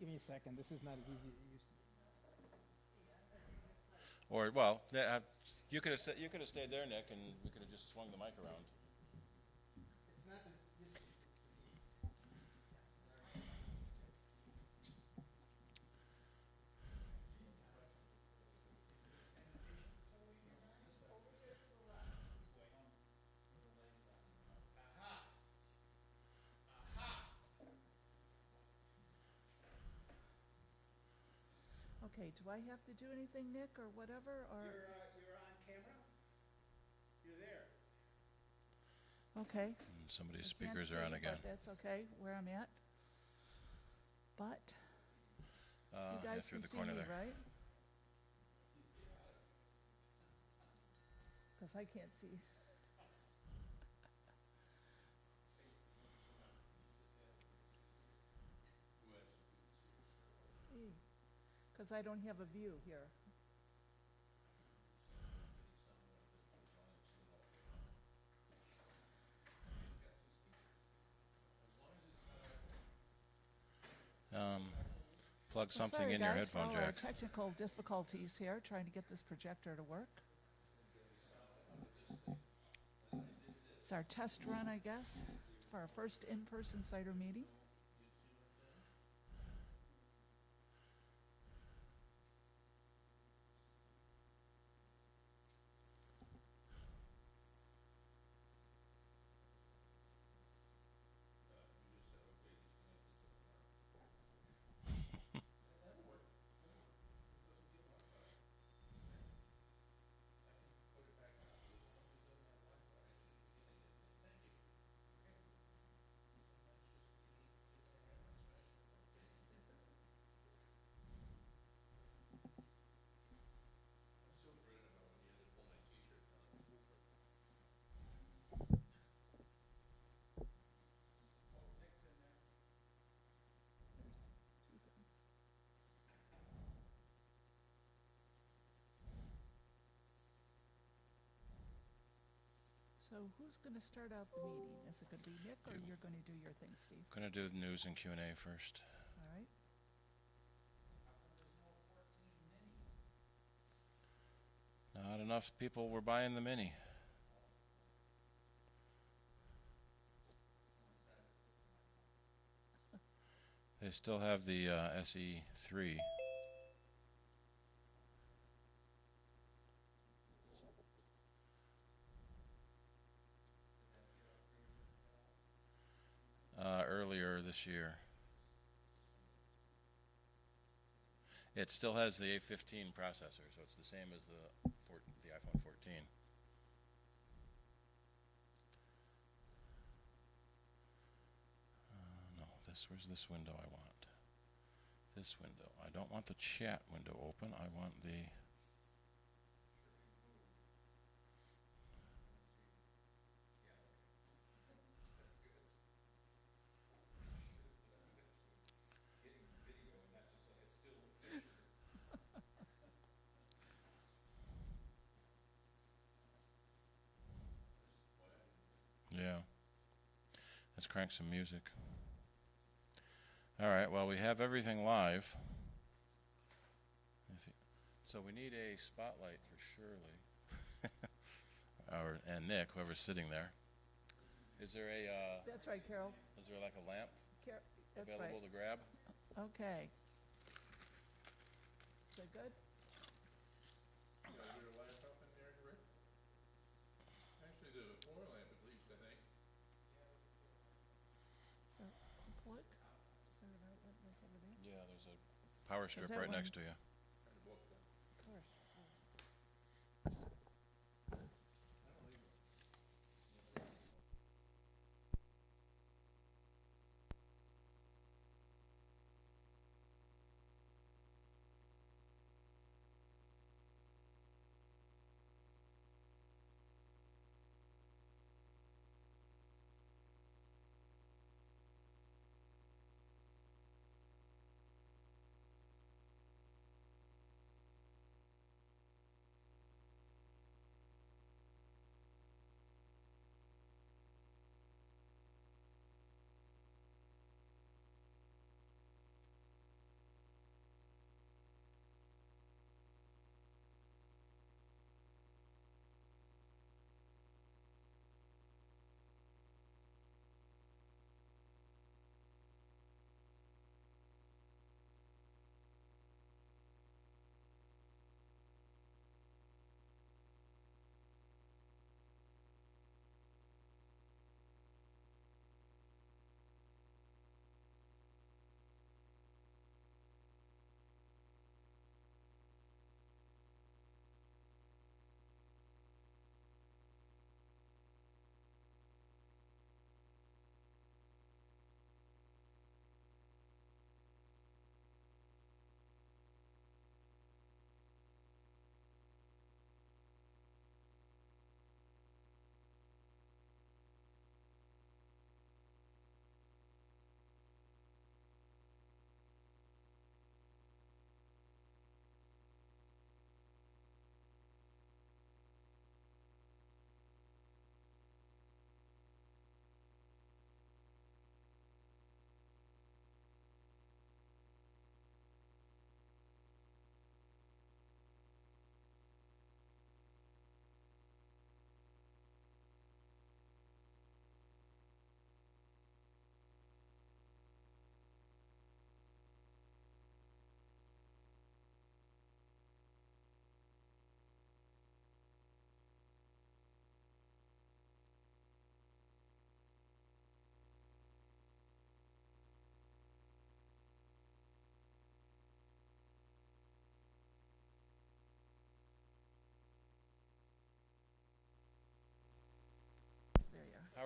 Give me a second. This is not as easy as it used to be. Or, well, you could have stayed there, Nick, and we could have just swung the mic around. It's not the distance, it's the meetings. Okay, do I have to do anything, Nick, or whatever, or? You're on camera? You're there. Okay. And somebody's I speakers can't are on see, again. but that's okay, where I'm at. But, you Yeah, guys through can the see corner me, there. right? Because I can't see. Because I don't have a view here. Plug Well, something sorry, in your guys, for headphone all our jack. technical difficulties here, trying to get this projector to work. It's our test run, I guess, for our first in-person CIDER meeting. So who's going to start out the meeting? Is it going to be Nick, or you're going to do your thing, Steve? Gonna do the news and Q&A first. All right. Not enough people were buying the Mini. They still have the SE3. Earlier this year. It still has the A15 processor, so it's the same as the iPhone 14. No, where's this window I want? This window. I don't want the chat window open. I want the... Yeah. Let's crank some music. All right, well, we have everything live. So we need a spotlight for Shirley. And Nick, whoever's sitting there. Is there a... That's right, Carol. Is there like a lamp That's available right. to grab? Okay. Is that good? Is there a lamp up in there, Rick? Actually, there's a floor lamp at least, I think. So, plug? Is there an outlet like over there? Yeah, there's a power strip that right one- next to you. Kind of booked then. Of course.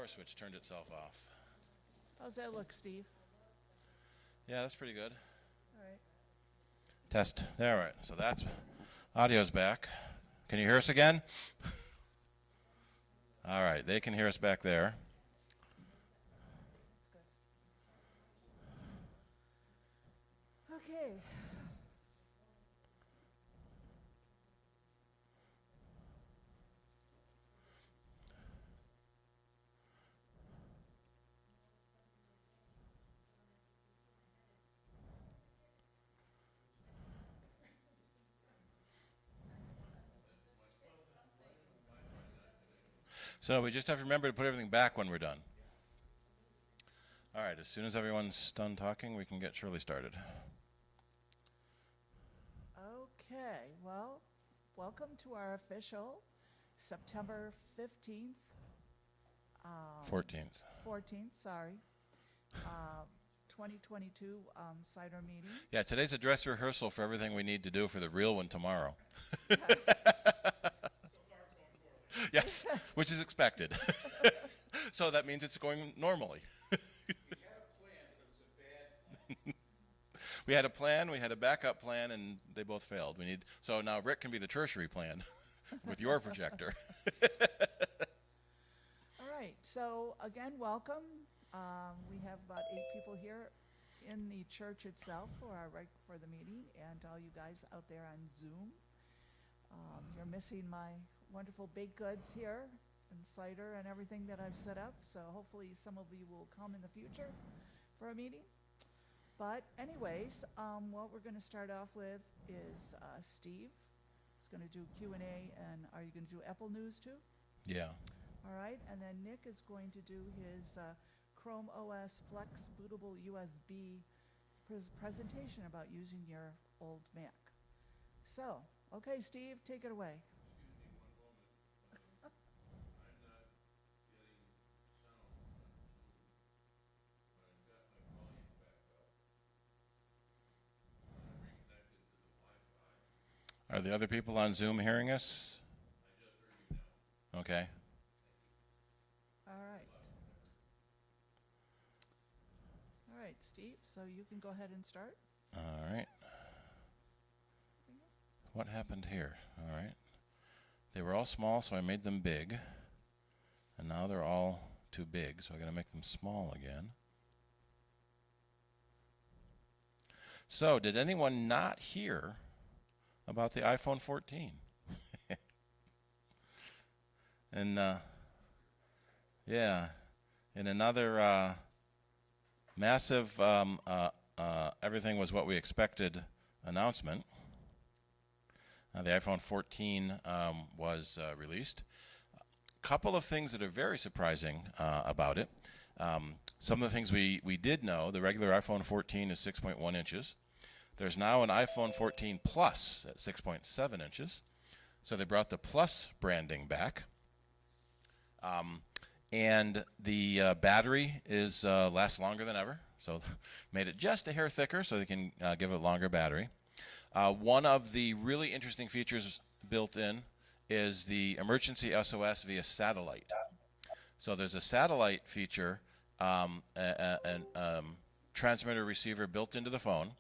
power switch turned itself off. How's that look, Steve? Yeah, that's pretty good. All right. Test. There, right. So that's audio's back. Can you hear us again? All right, they can hear us back there. Okay. So we just have to remember to put everything back when we're done. All right, as soon as everyone's done talking, we can get Shirley started. Okay, well, welcome to our official September 15th. 14th. 14th, sorry. 2022 CIDER meeting. Yeah, today's a dress rehearsal for everything we need to do for the real one tomorrow. Yes, which is expected. So that means it's going normally. We had a plan, we had a backup plan, and they both failed. So now Rick can be the tertiary plan with your projector. All right, so again, welcome. We have about 8 people here in the church itself for the meeting, and all you guys out there on Zoom. You're missing my wonderful baked goods here and cider and everything that I've set up, so hopefully some of you will come in the future for a meeting. But anyways, what we're going to start off with is Steve is going to do Q&A, and are you going to do Apple News too? Yeah. All right, and then Nick is going to do his Chrome OS Flex bootable USB presentation about using your old Mac. So, okay, Steve, take it away. Are the other people on Zoom hearing us? Okay. All right. All right, Steve, so you can go ahead and start. All right. What happened here? All right. They were all small, so I made them big. And now they're all too big, so I got to make them small again. So, did anyone not hear about the iPhone 14? And yeah, in another massive everything was what we expected announcement, the iPhone 14 was released. A couple of things that are very surprising about it. Some of the things we did know: the regular iPhone 14 is 6.1 inches. There's now an iPhone 14 Plus at 6.7 inches. So they brought the Plus branding back. And the battery is lasts longer than ever. So made it just a hair thicker so they can give it a longer battery. One of the really interesting features built in is the emergency SOS via satellite. So there's a satellite feature, and transmitter receiver built into the phone,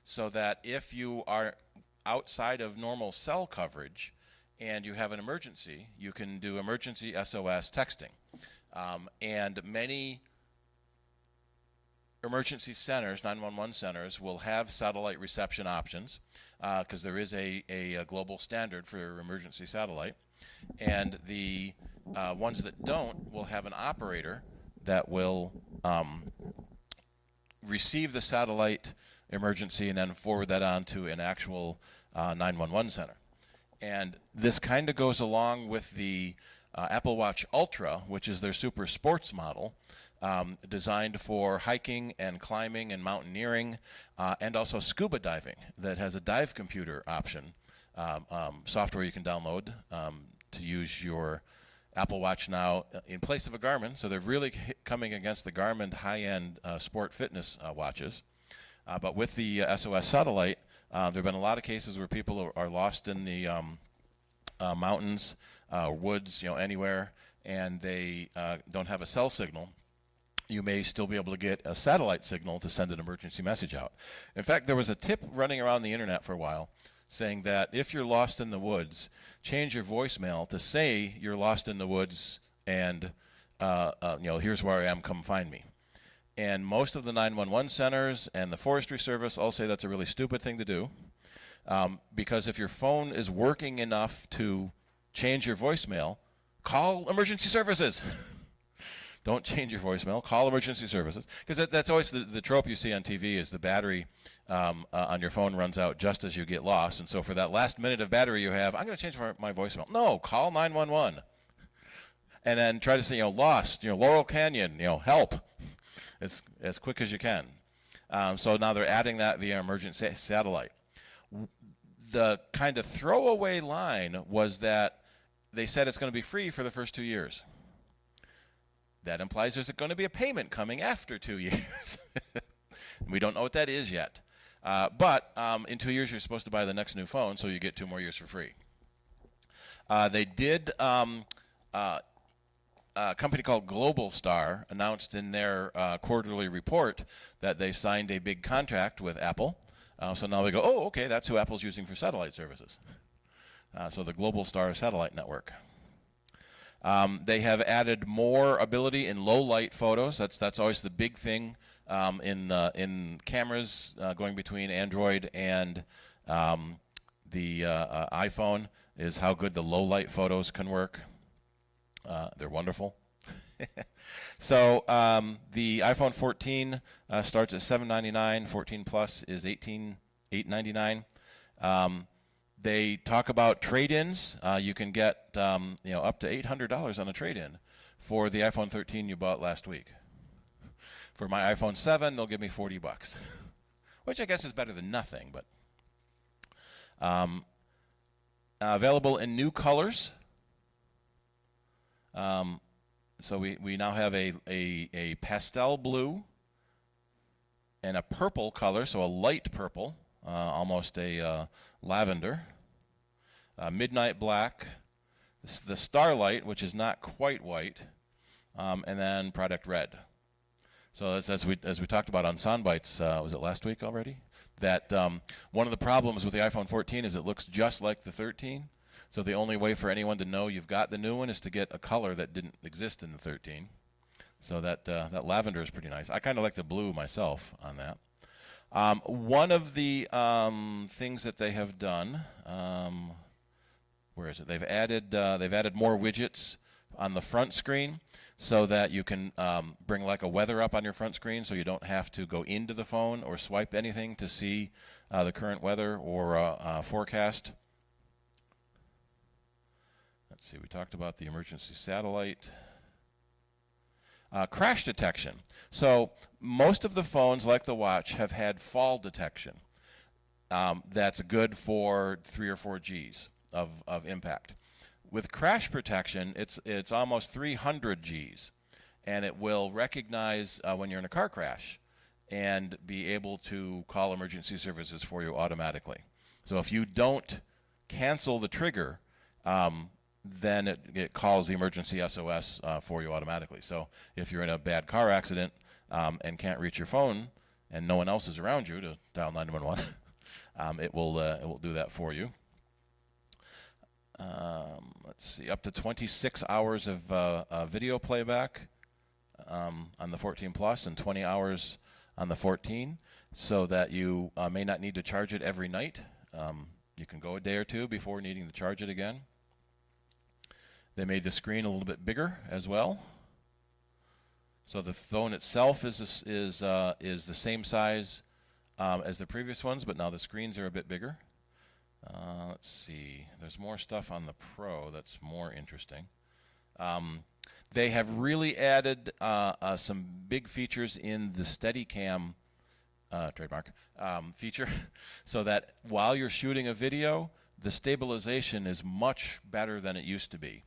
so that if you are outside of normal cell coverage and you have an emergency, you can do emergency SOS texting. And many emergency centers, 911 centers, will have satellite reception options because there is a global standard for emergency satellite. And the ones that don't will have an operator that will receive the satellite emergency and then forward that on to an actual 911 center. And this kind of goes along with the Apple Watch Ultra, which is their super sports model, designed for hiking and climbing and mountaineering, and also scuba diving, that has a dive computer option, software you can download to use your Apple Watch now in place of a Garmin. So they're really coming against the Garmin high-end sport fitness watches. But with the SOS satellite, there have been a lot of cases where people are lost in the mountains, woods, anywhere, and they don't have a cell signal, you may still be able to get a satellite signal to send an emergency message out. In fact, there was a tip running around the internet for a while saying that if you're lost in the woods, change your voicemail to say you're lost in the woods and here's where I am, come find me. And most of the 911 centers and the Forestry Service all say that's a really stupid thing to do, because if your phone is working enough to change your voicemail, call emergency services. Don't change your voicemail. Call emergency services. Because that's always the trope you see on TV is the battery on your phone runs out just as you get lost. And so for that last minute of battery you have, I'm going to change my voicemail. No, call 911. And then try to say, lost, Laurel Canyon, help, as quick as you can. So now they're adding that via emergency satellite. The kind of throwaway line was that they said it's going to be free for the first 2 years. That implies there's going to be a payment coming after 2 years. We don't know what that is yet. But in 2 years, you're supposed to buy the next new phone, so you get 2 more years for free. They did, a company called Global Star announced in their quarterly report that they signed a big contract with Apple. So now they go, oh, okay, that's who Apple's using for satellite services. So the Global Star satellite network. They have added more ability in low light photos. That's always the big thing in cameras going between Android and the iPhone is how good the low light photos can work. They're wonderful. So the iPhone 14 starts at $799. 14 Plus is $899. They talk about trade-ins. You can get up to $800 on a trade-in for the iPhone 13 you bought last week. For my iPhone 7, they'll give me $40, which I guess is better than nothing. But available in new colors. So we now have a pastel blue and a purple color, so a light purple. Almost a lavender, midnight black, the starlight, which is not quite white, and then product red. So as we talked about on Soundbites, was it last week already? That one of the problems with the iPhone 14 is it looks just like the 13. So the only way for anyone to know you've got the new one is to get a color that didn't exist in the 13. So that lavender is pretty nice. I kind of like the blue myself on that. One of the things that they have done, where is it? They've added more widgets on the front screen so that you can bring like a weather up on your front screen, so you don't have to go into the phone or swipe anything to see the current weather or forecast. Let's see. We talked about the emergency satellite. Crash detection. So most of the phones, like the watch, have had fall detection. That's good for 3 or 4 Gs of impact. With crash protection, it's almost 300 Gs, and it will recognize when you're in a car crash and be able to call emergency services for you automatically. So if you don't cancel the trigger, then it calls the emergency SOS for you automatically. So if you're in a bad car accident and can't reach your phone and no one else is around you to dial 911, it will do that for you. Let's see, up to 26 hours of video playback on the 14 Plus and 20 hours on the 14, so that you may not need to charge it every night. You can go a day or two before needing to charge it again. They made the screen a little bit bigger as well. So the phone itself is the same size as the previous ones, but now the screens are a bit bigger. Let's see. There's more stuff on the Pro that's more interesting. They have really added some big features in the Steadicam trademark feature, so that while you're shooting a video, the stabilization is much better than it used to be.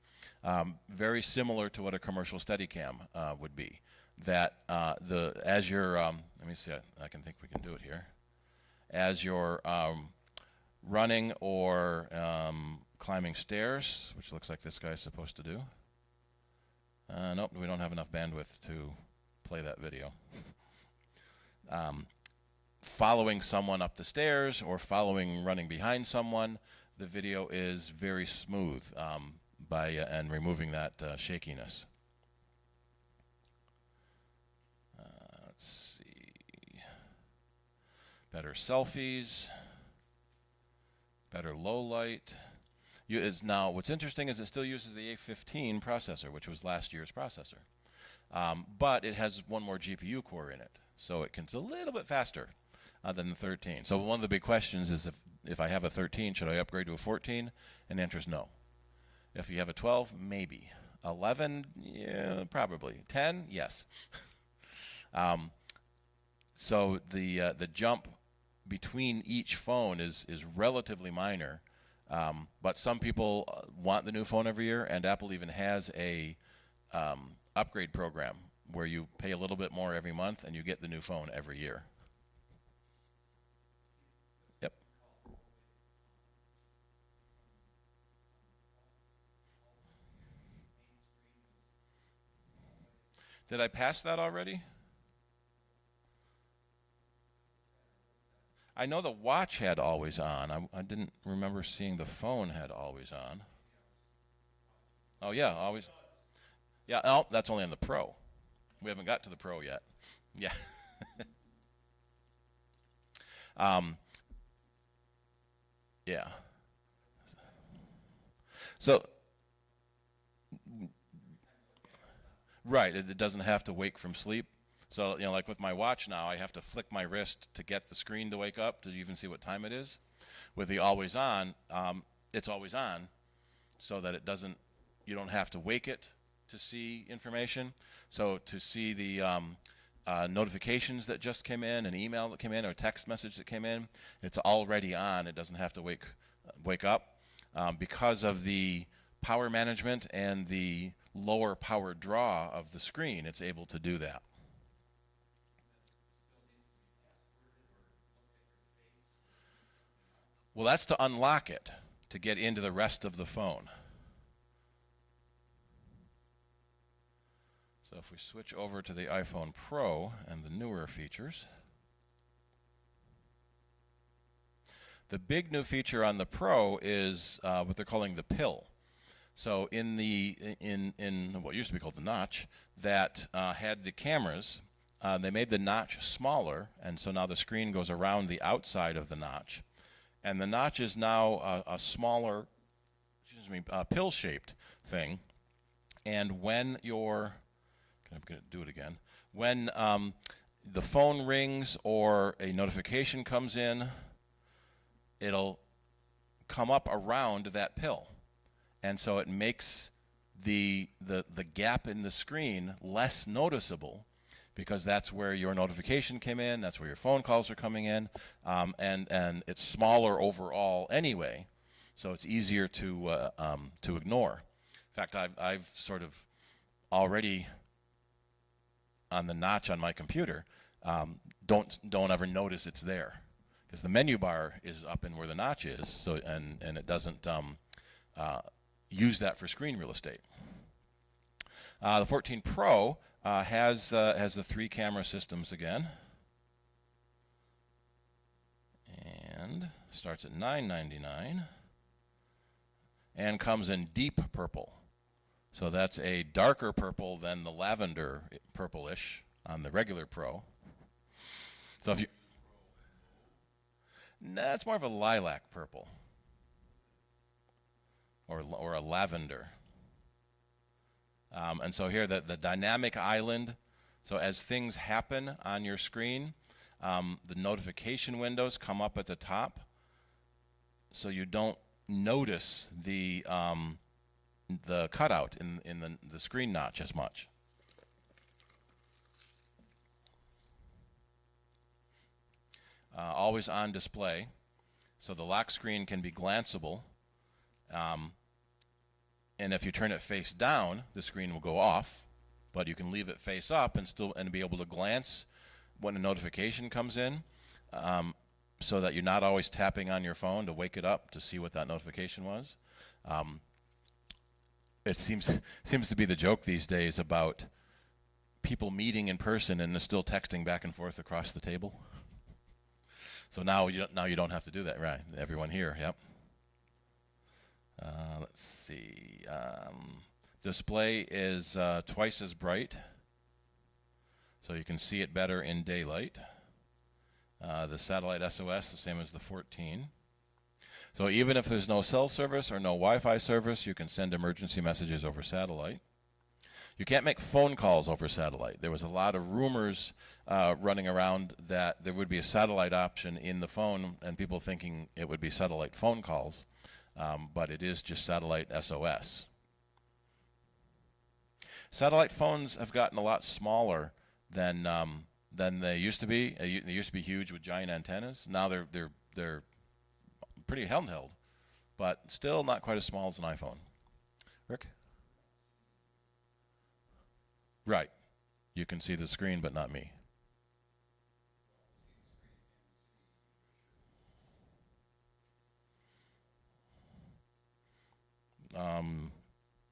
Very similar to what a commercial Steadicam would be. That as you're, let me see, I can think we can do it here. As you're running or climbing stairs, which looks like this guy's supposed to do. Nope, we don't have enough bandwidth to play that video. Following someone up the stairs or running behind someone, the video is very smooth and removing that shakiness. Let's see. Better selfies, better low light. Now, what's interesting is it still uses the A15 processor, which was last year's processor. But it has one more GPU core in it, so it's a little bit faster than the 13. So one of the big questions is if I have a 13, should I upgrade to a 14? And the answer is no. If you have a 12, maybe. 11, yeah, probably. 10, yes. So the jump between each phone is relatively minor, but some people want the new phone every year, and Apple even has a upgrade program where you pay a little bit more every month and you get the new phone every year. Yep. Did I pass that already? I know the watch had always on. I didn't remember seeing the phone had always on. Oh yeah, always. Yeah, oh, that's only on the Pro. We haven't got to the Pro yet. Yeah. Yeah. So, right, it doesn't have to wake from sleep. So, like with my watch now, I have to flick my wrist to get the screen to wake up to even see what time it is. With the always on, it's always on so that you don't have to wake it to see information. So to see the notifications that just came in, an email that came in, or a text message that came in, it's already on. It doesn't have to wake up. Because of the power management and the lower power draw of the screen, it's able to do that. Well, that's to unlock it, to get into the rest of the phone. So if we switch over to the iPhone Pro and the newer features, the big new feature on the Pro is what they're calling the pill. So in what used to be called the notch, that had the cameras, they made the notch smaller, and so now the screen goes around the outside of the notch. And the notch is now a smaller, pill-shaped thing. And when I'm going to do it again. When the phone rings or a notification comes in, it'll come up around that pill. And so it makes the gap in the screen less noticeable, because that's where your notification came in, that's where your phone calls are coming in, and it's smaller overall anyway, so it's easier to ignore. In fact, I've sort of already on the notch on my computer, don't ever notice it's there, because the menu bar is up in where the notch is, so and it doesn't use that for screen real estate. The 14 Pro has the 3 camera systems again, and starts at $9.99 and comes in deep purple. So that's a darker purple than the lavender purplish on the regular Pro. So if you, that's more of a lilac purple or a lavender. And so here, the dynamic island, so as things happen on your screen, the notification windows come up at the top, so you don't notice the cutout in the screen notch as much. Always on display, so the lock screen can be glanceable. And if you turn it face down, the screen will go off, but you can leave it face up and be able to glance when a notification comes in, so that you're not always tapping on your phone to wake it up to see what that notification was. it seems to be the joke these days about people meeting in person and they're still texting back and forth across the table. So now you don't have to do that, right? Everyone here, yep. Let's see. Display is twice as bright, so you can see it better in daylight. The satellite SOS, the same as the 14. So even if there's no cell service or no Wi-Fi service, you can send emergency messages over satellite. You can't make phone calls over satellite. There was a lot of rumors running around that there would be a satellite option in the phone, and people thinking it would be satellite phone calls, but it is just satellite SOS. Satellite phones have gotten a lot smaller than they used to be. They used to be huge with giant antennas. Now they're pretty handheld, but still not quite as small as an iPhone. Rick? Right. You can see the screen, but not me.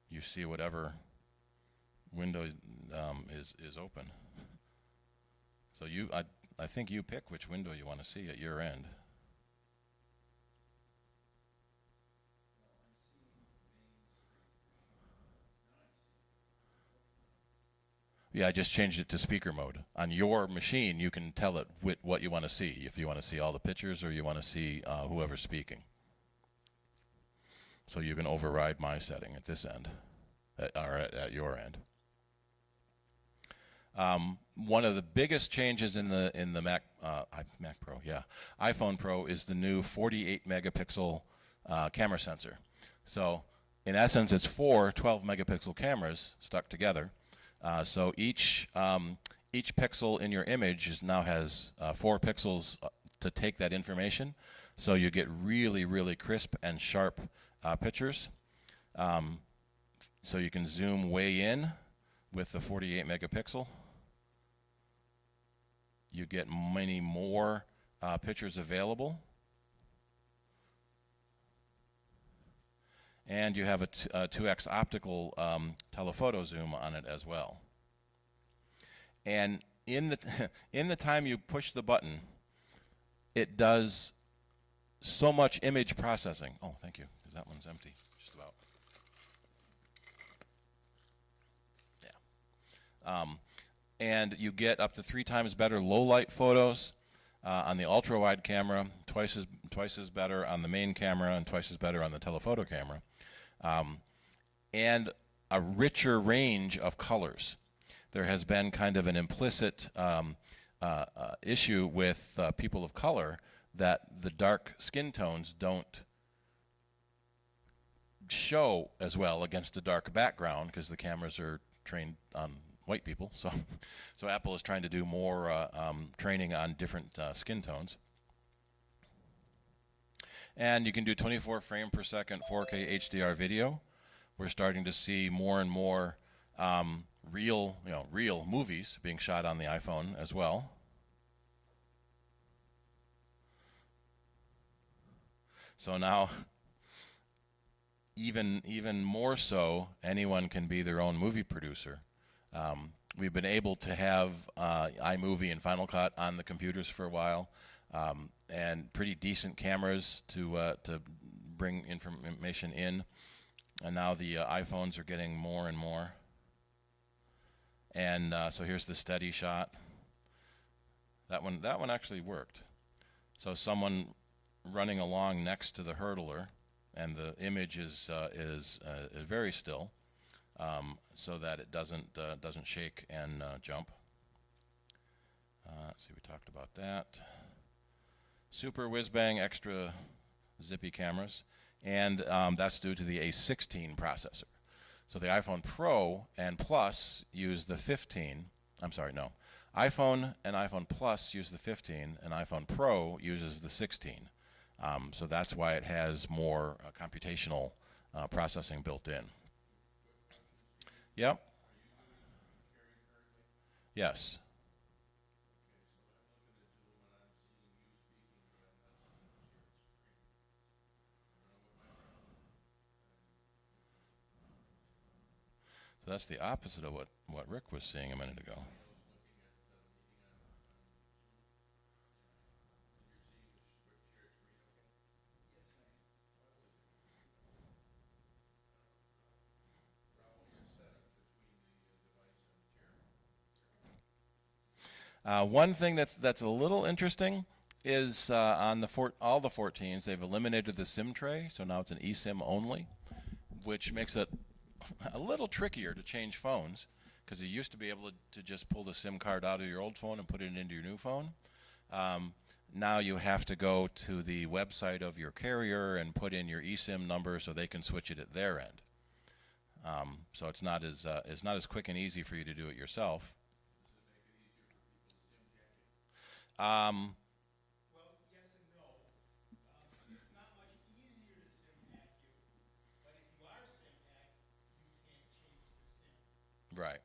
You see whatever window is open. So I think you pick which window you want to see at your end. Yeah, I just changed it to speaker mode. On your machine, you can tell it what you want to see, if you want to see all the pictures or you want to see whoever's speaking. So you can override my setting at this end, or at your end. One of the biggest changes in the Mac Pro, yeah, iPhone Pro is the new 48 megapixel camera sensor. So in essence, it's 4 12 megapixel cameras stuck together. So each pixel in your image now has 4 pixels to take that information. So you get really, really crisp and sharp pictures. So you can zoom way in with the 48 megapixel. You get many more pictures available. And you have a 2x optical telephoto zoom on it as well. And in the time you push the button, it does so much image processing. Oh, thank you, because that one's empty, just about. Yeah. And you get up to 3 times better low light photos on the ultra wide camera, twice as better on the main camera, and twice as better on the telephoto camera. And a richer range of colors. There has been kind of an implicit issue with people of color that the dark skin tones don't show as well against a dark background because the cameras are trained on white people. So Apple is trying to do more training on different skin tones. And you can do 24 frame per second 4K HDR video. We're starting to see more and more real movies being shot on the iPhone as well. So now, even more so, anyone can be their own movie producer. We've been able to have iMovie and Final Cut on the computers for a while, and pretty decent cameras to bring information in. And now the iPhones are getting more and more. And so here's the steady shot. That one actually worked. So someone running along next to the hurdler, and the image is very still, so that it doesn't shake and jump. Let's see, we talked about that. Super whiz-bang extra zippy cameras, and that's due to the A16 processor. So the iPhone Pro and Plus use the 15. I'm sorry, no. iPhone and iPhone Plus use the 15, and iPhone Pro uses the 16. So that's why it has more computational processing built in. Yep. Yes. So that's the opposite of what Rick was seeing a minute ago. One thing that's a little interesting is on all the 14s, they've eliminated the SIM tray, so now it's an eSIM only, which makes it a little trickier to change phones, because you used to be able to just pull the SIM card out of your old phone and put it into your new phone. Now you have to go to the website of your carrier and put in your eSIM number so they can switch it at their end. So it's not as quick and easy for you to do it yourself. Well, yes and no. It's not much easier to SIM hack you, but if you are SIM hacked, you can't change the SIM. Right.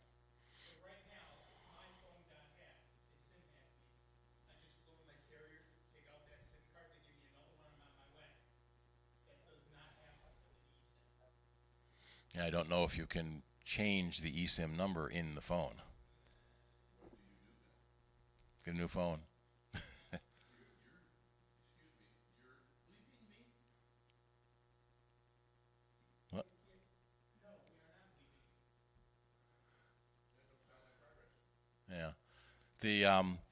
So right now, if my phone got hacked, they SIM hacked me, I just go to my carrier, take out that SIM card, they give me another one, I'm on my way. That does not happen with an eSIM. Yeah, I don't know if you can change the eSIM number in the phone. Get a new phone. What? No, we are not bleeping you. Yeah. The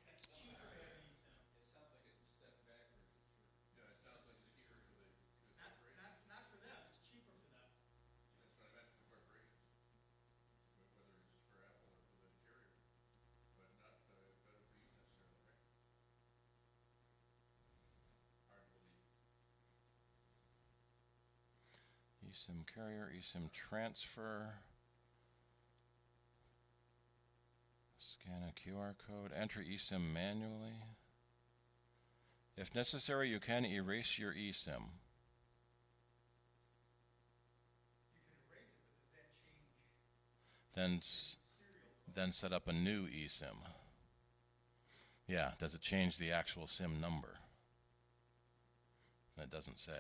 It's cheaper to have an eSIM. It sounds like a step backwards. Yeah, it sounds like it's cheaper for the corporations. Not for them, it's cheaper for them. That's what I meant for the corporations. Whether it's for Apple or for the carrier, but not better for you necessarily, right? Hard to believe. eSIM carrier, eSIM transfer. Scan a QR code. Enter eSIM manually. If necessary, you can erase your eSIM. You can erase it, but does that change Then serial code? then set up a new eSIM. Yeah, does it change the actual SIM number? That doesn't say.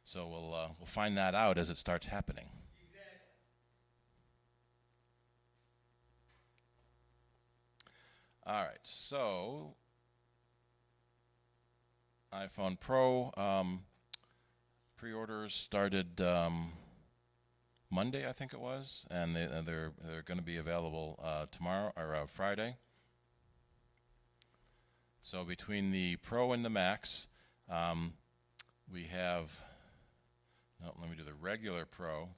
So we'll find that out as it starts happening. Exactly. All right, so iPhone Pro pre-orders started Monday, I think it was, and they're going to be available tomorrow or Friday. So between the Pro and the Max, we have. No, let me do the regular Pro,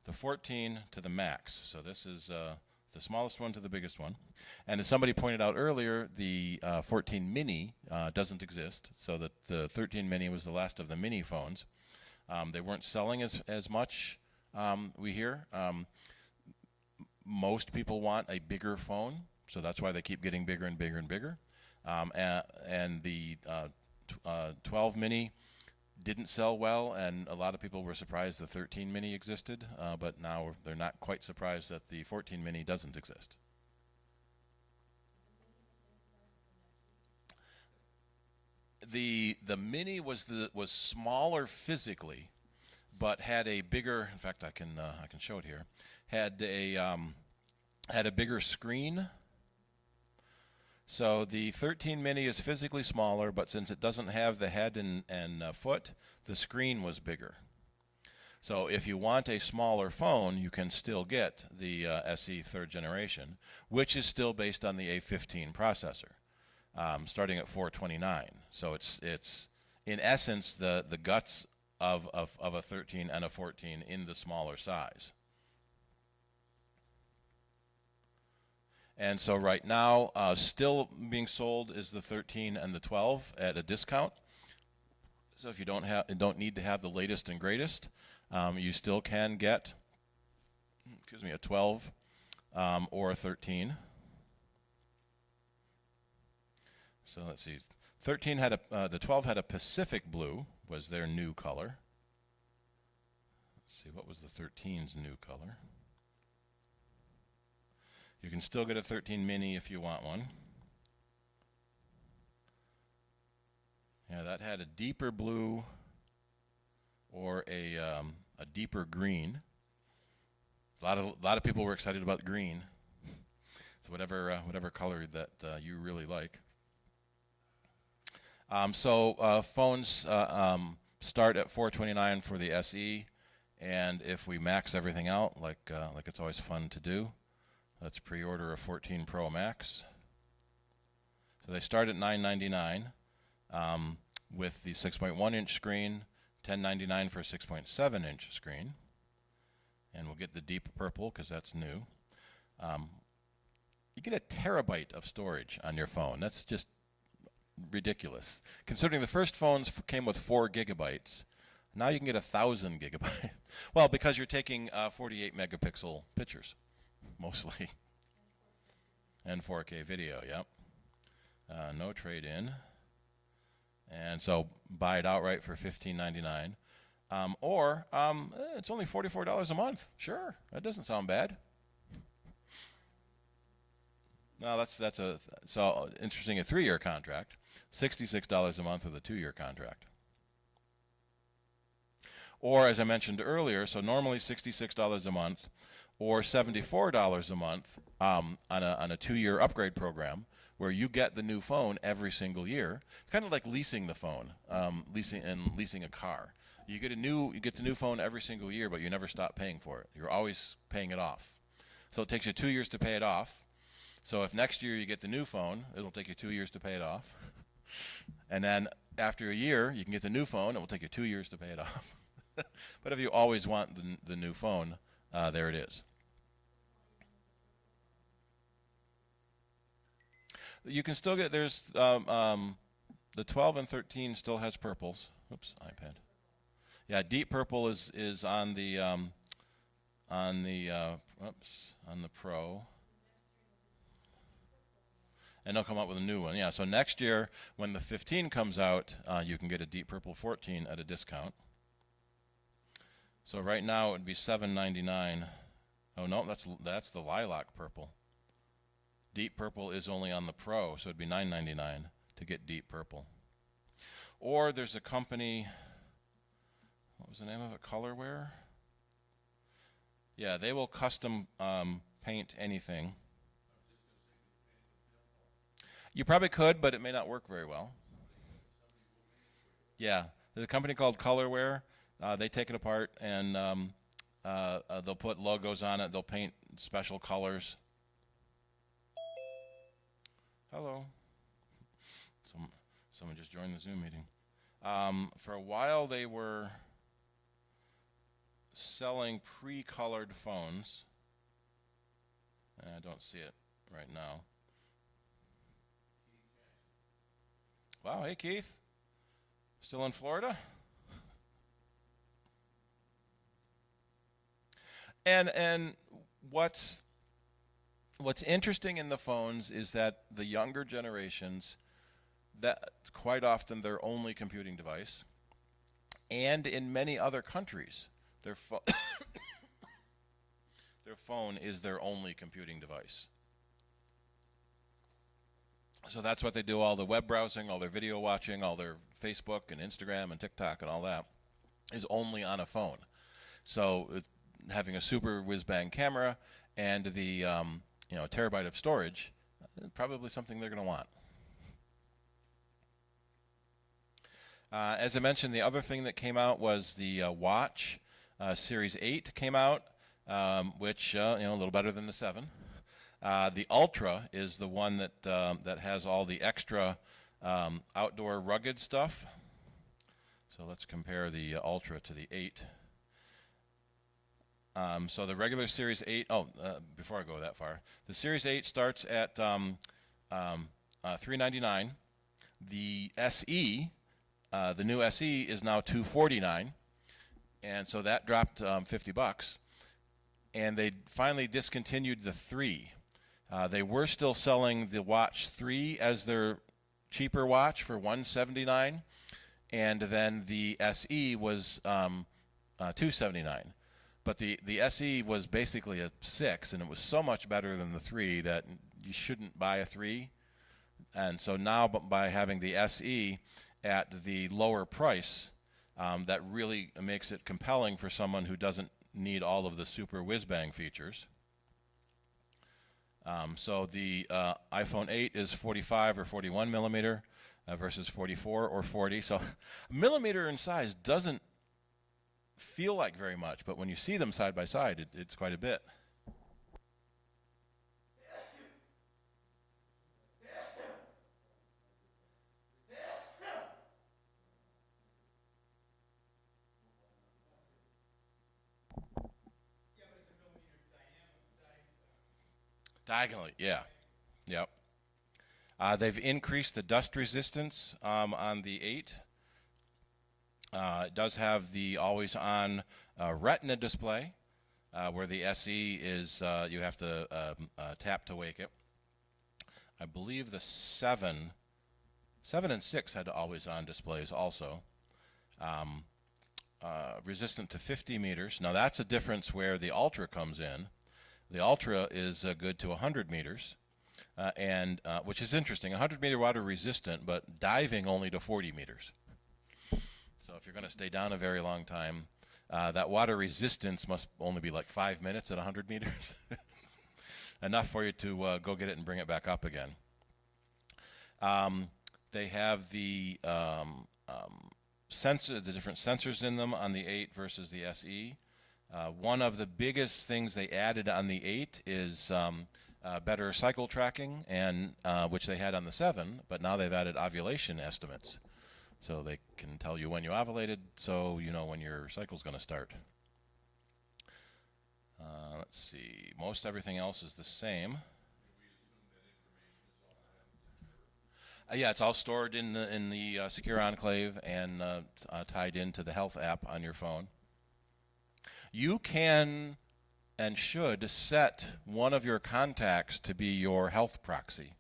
the 14 to the Max. So this is the smallest one to the biggest one. And as somebody pointed out earlier, the 14 mini doesn't exist, so that the 13 mini was the last of the mini phones. They weren't selling as much, we hear. Most people want a bigger phone, so that's why they keep getting bigger and bigger and bigger. And the 12 mini didn't sell well, and a lot of people were surprised the 13 mini existed, but now they're not quite surprised that the 14 mini doesn't exist. The mini was smaller physically, but had a bigger. In fact, I can show it here. Had a bigger screen. So the 13 mini is physically smaller, but since it doesn't have the head and foot, the screen was bigger. So if you want a smaller phone, you can still get the SE third generation, which is still based on the A15 processor, starting at 429. So it's in essence the guts of a 13 and a 14 in the smaller size. And so right now, still being sold is the 13 and the 12 at a discount. So if you don't need to have the latest and greatest, you still can get, a 12 or a 13. So let's see, 13 had the 12 had a Pacific blue, was their new color. Let's see, what was the 13's new color? You can still get a 13 mini if you want one. Yeah, that had a deeper blue or a a deeper green. A lot of people were excited about green. So whatever color that you really like. Phones start at $429 for the SE, and if we max everything out, like it's always fun to do, let's pre-order a 14 Pro Max. So they start at $999 with the 6.1-inch screen, $10.99 for a 6.7-inch screen, and we'll get the deep purple because that's new. You get a terabyte of storage on your phone. That's just ridiculous. Considering the first phones came with 4 gigabytes, now you can get 1,000 gigabytes. Well, because you're taking 48 megapixel pictures, mostly, and 4K video. Yep. No trade-in, and so buy it outright for $15.99, or it's only $44 a month. Sure, that doesn't sound bad. No, that's so interesting. A 3-year contract, $66 a month with a 2-year contract. Or as I mentioned earlier, so normally $66 a month, or $74 a month on a 2-year upgrade program, where you get the new phone every single year. It's kind of like leasing the phone, leasing a car. You get the new phone every single year, but you never stop paying for it. You're always paying it off. So it takes you 2 years to pay it off. So if next year you get the new phone, it'll take you 2 years to pay it off. And then after a year, you can get the new phone. It will take you 2 years to pay it off. But if you always want the new phone, there it is. You can still get, there's the 12 and 13 still has purples. Oops, iPad. Yeah, deep purple is on the Pro. And they'll come up with a new one. Yeah, so next year when the 15 comes out, you can get a deep purple 14 at a discount. So right now it would be $7.99. Oh no, that's the lilac purple. Deep purple is only on the Pro, so it'd be $9.99 to get deep purple. Or there's a company, what was the name of it? Colorware? Yeah, they will custom paint anything. You probably could, but it may not work very well. Yeah, there's a company called Colorware. They take it apart and they'll put logos on it. They'll paint special colors. Hello. Someone just joined the Zoom meeting. For a while they were selling pre-colored phones. I don't see it right now. Wow, hey Keith. Still in Florida? And what's interesting in the phones is that the younger generations, that quite often their only computing device, and in many other countries, their phone is their only computing device. So that's what they do, all the web browsing, all their video watching, all their Facebook and Instagram and TikTok and all that is only on a phone. So having a super whiz-bang camera and the terabyte of storage, probably something they're going to want. As I mentioned, the other thing that came out was the watch. Series 8 came out, which a little better than the 7. The Ultra is the one that has all the extra outdoor rugged stuff. So let's compare the Ultra to the 8. So the regular Series 8, before I go that far, the Series 8 starts at $399. The SE, the new SE is now $249, and so that dropped $50. And they finally discontinued the 3. They were still selling the Watch 3 as their cheaper watch for $179, and then the SE was $279. But the SE was basically a 6, and it was so much better than the 3 that you shouldn't buy a 3. And so now by having the SE at the lower price, that really makes it compelling for someone who doesn't need all of the super whiz-bang features. So the iPhone 8 is 45 or 41 millimeter versus 44 or 40. So a millimeter in size doesn't feel like very much, but when you see them side by side, it's quite a bit. Yeah, but it's a millimeter Diagonally, yeah. Yep. They've increased the dust resistance on the 8. It does have the always-on Retina display, where the SE is you have to tap to wake it. I believe the 7 and 6 had always-on displays also. Resistant to 50 meters. Now that's a difference where the Ultra comes in. The Ultra is good to 100 meters, and which is interesting. 100-meter water resistant, but diving only to 40 meters. So if you're going to stay down a very long time, that water resistance must only be like 5 minutes at 100 meters. Enough for you to go get it and bring it back up again. They have the the different sensors in them on the 8 versus the SE. One of the biggest things they added on the 8 is better cycle tracking, and which they had on the 7, but now they've added ovulation estimates. So they can tell you when you ovulated, so you know when your cycle's going to start. Let's see, most everything else is the same. Yeah, it's all stored in the secure enclave and tied into the health app on your phone. You can and should set one of your contacts to be your health proxy.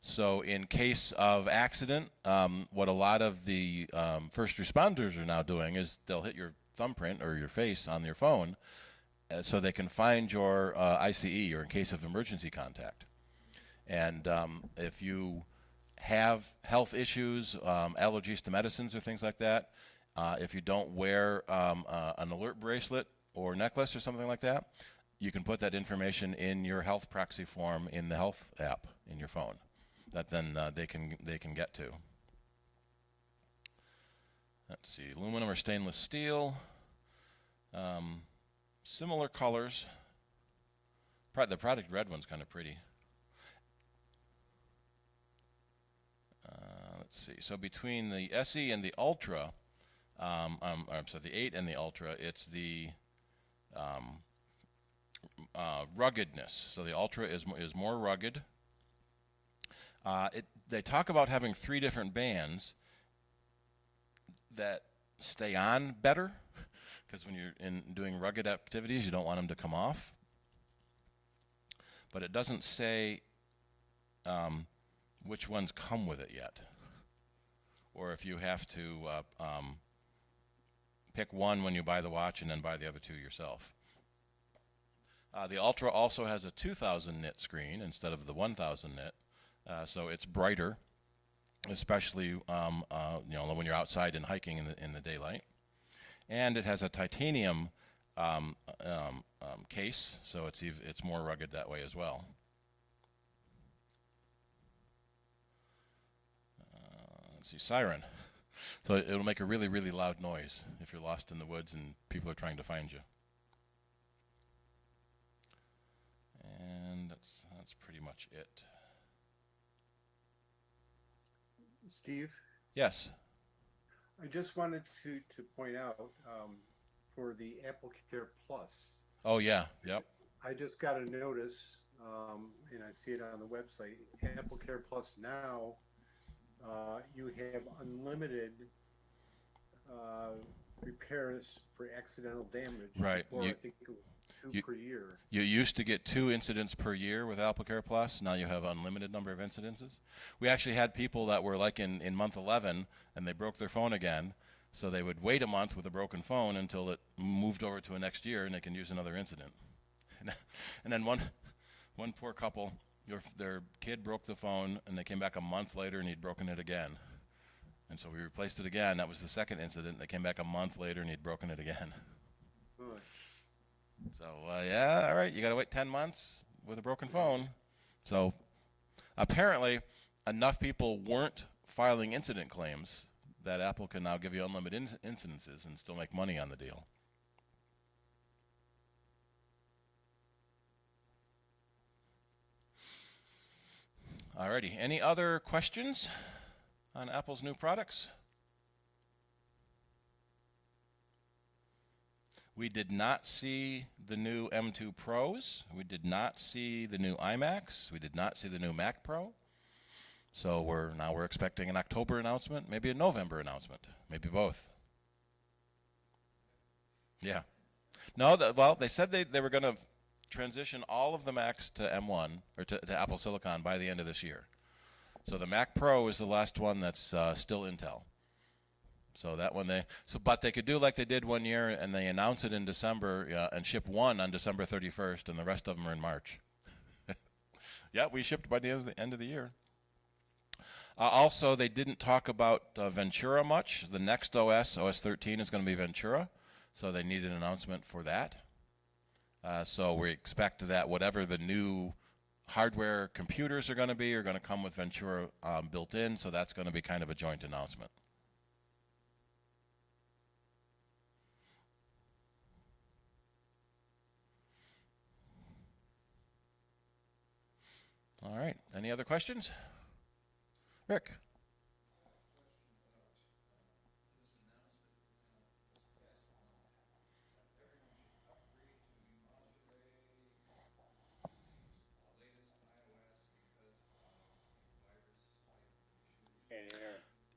So in case of accident, what a lot of the first responders are now doing is they'll hit your thumbprint or your face on your phone so they can find your ICE, or in case of emergency contact. And if you have health issues, allergies to medicines or things like that, if you don't wear an alert bracelet or necklace or something like that, you can put that information in your health proxy form in the health app in your phone that then they can get to. Let's see, aluminum or stainless steel, similar colors. The product red one's kind of pretty. Let's see, so between the SE and the Ultra, I'm sorry, the 8 and the Ultra, it's the ruggedness. So the Ultra is more rugged. They talk about having 3 different bands that stay on better, because when you're doing rugged activities, you don't want them to come off. But it doesn't say which ones come with it yet, or if you have to pick one when you buy the watch and then buy the other 2 yourself. The Ultra also has a 2000 nit screen instead of the 1000 nit, so it's brighter, especially you know, when you're outside and hiking in the daylight. And it has a titanium case, so it's more rugged that way as well. Let's see, siren. So it'll make a really, really loud noise if you're lost in the woods and people are trying to find you. And that's pretty much it. Steve, Yes. I just wanted to point out for the Apple Care Plus. Oh yeah. Yep. I just got a notice, and I see it on the website. Apple Care Plus now, you have unlimited repairs for accidental damage. Right. Before, I think it was 2 per year. You used to get 2 incidents per year with AppleCare Plus. Now you have unlimited number of incidences. We actually had people that were like in month 11 and they broke their phone again. So they would wait a month with a broken phone until it moved over to a next year and they can use another incident. And then one poor couple, their kid broke the phone and they came back a month later and he'd broken it again. And so we replaced it again. That was the second incident. They came back a month later and he'd broken it again. Boy. So, yeah, all right, you got to wait 10 months with a broken phone. So, apparently, enough people weren't filing incident claims that Apple can now give you unlimited incidences and still make money on the deal. Alrighty, any other questions on Apple's new products? We did not see the new M2 Pros. We did not see the new iMacs. We did not see the new Mac Pro. So we're expecting an October announcement, maybe a November announcement, maybe both. Yeah. No, well, they said they were going to transition all of the Macs to M1 or to Apple Silicon by the end of this year. So the Mac Pro is the last one that's still Intel. So that one but they could do like they did one year, and they announce it in December and ship one on December 31st, and the rest of them are in March. Yeah, we shipped by the end of the year. Also, they didn't talk about Ventura much. The next OS 13, is going to be Ventura, so they need an announcement for that. So we expect that whatever the new hardware computers are going to come with Ventura built in, so that's going to be kind of a joint announcement. All right, any other questions? Rick?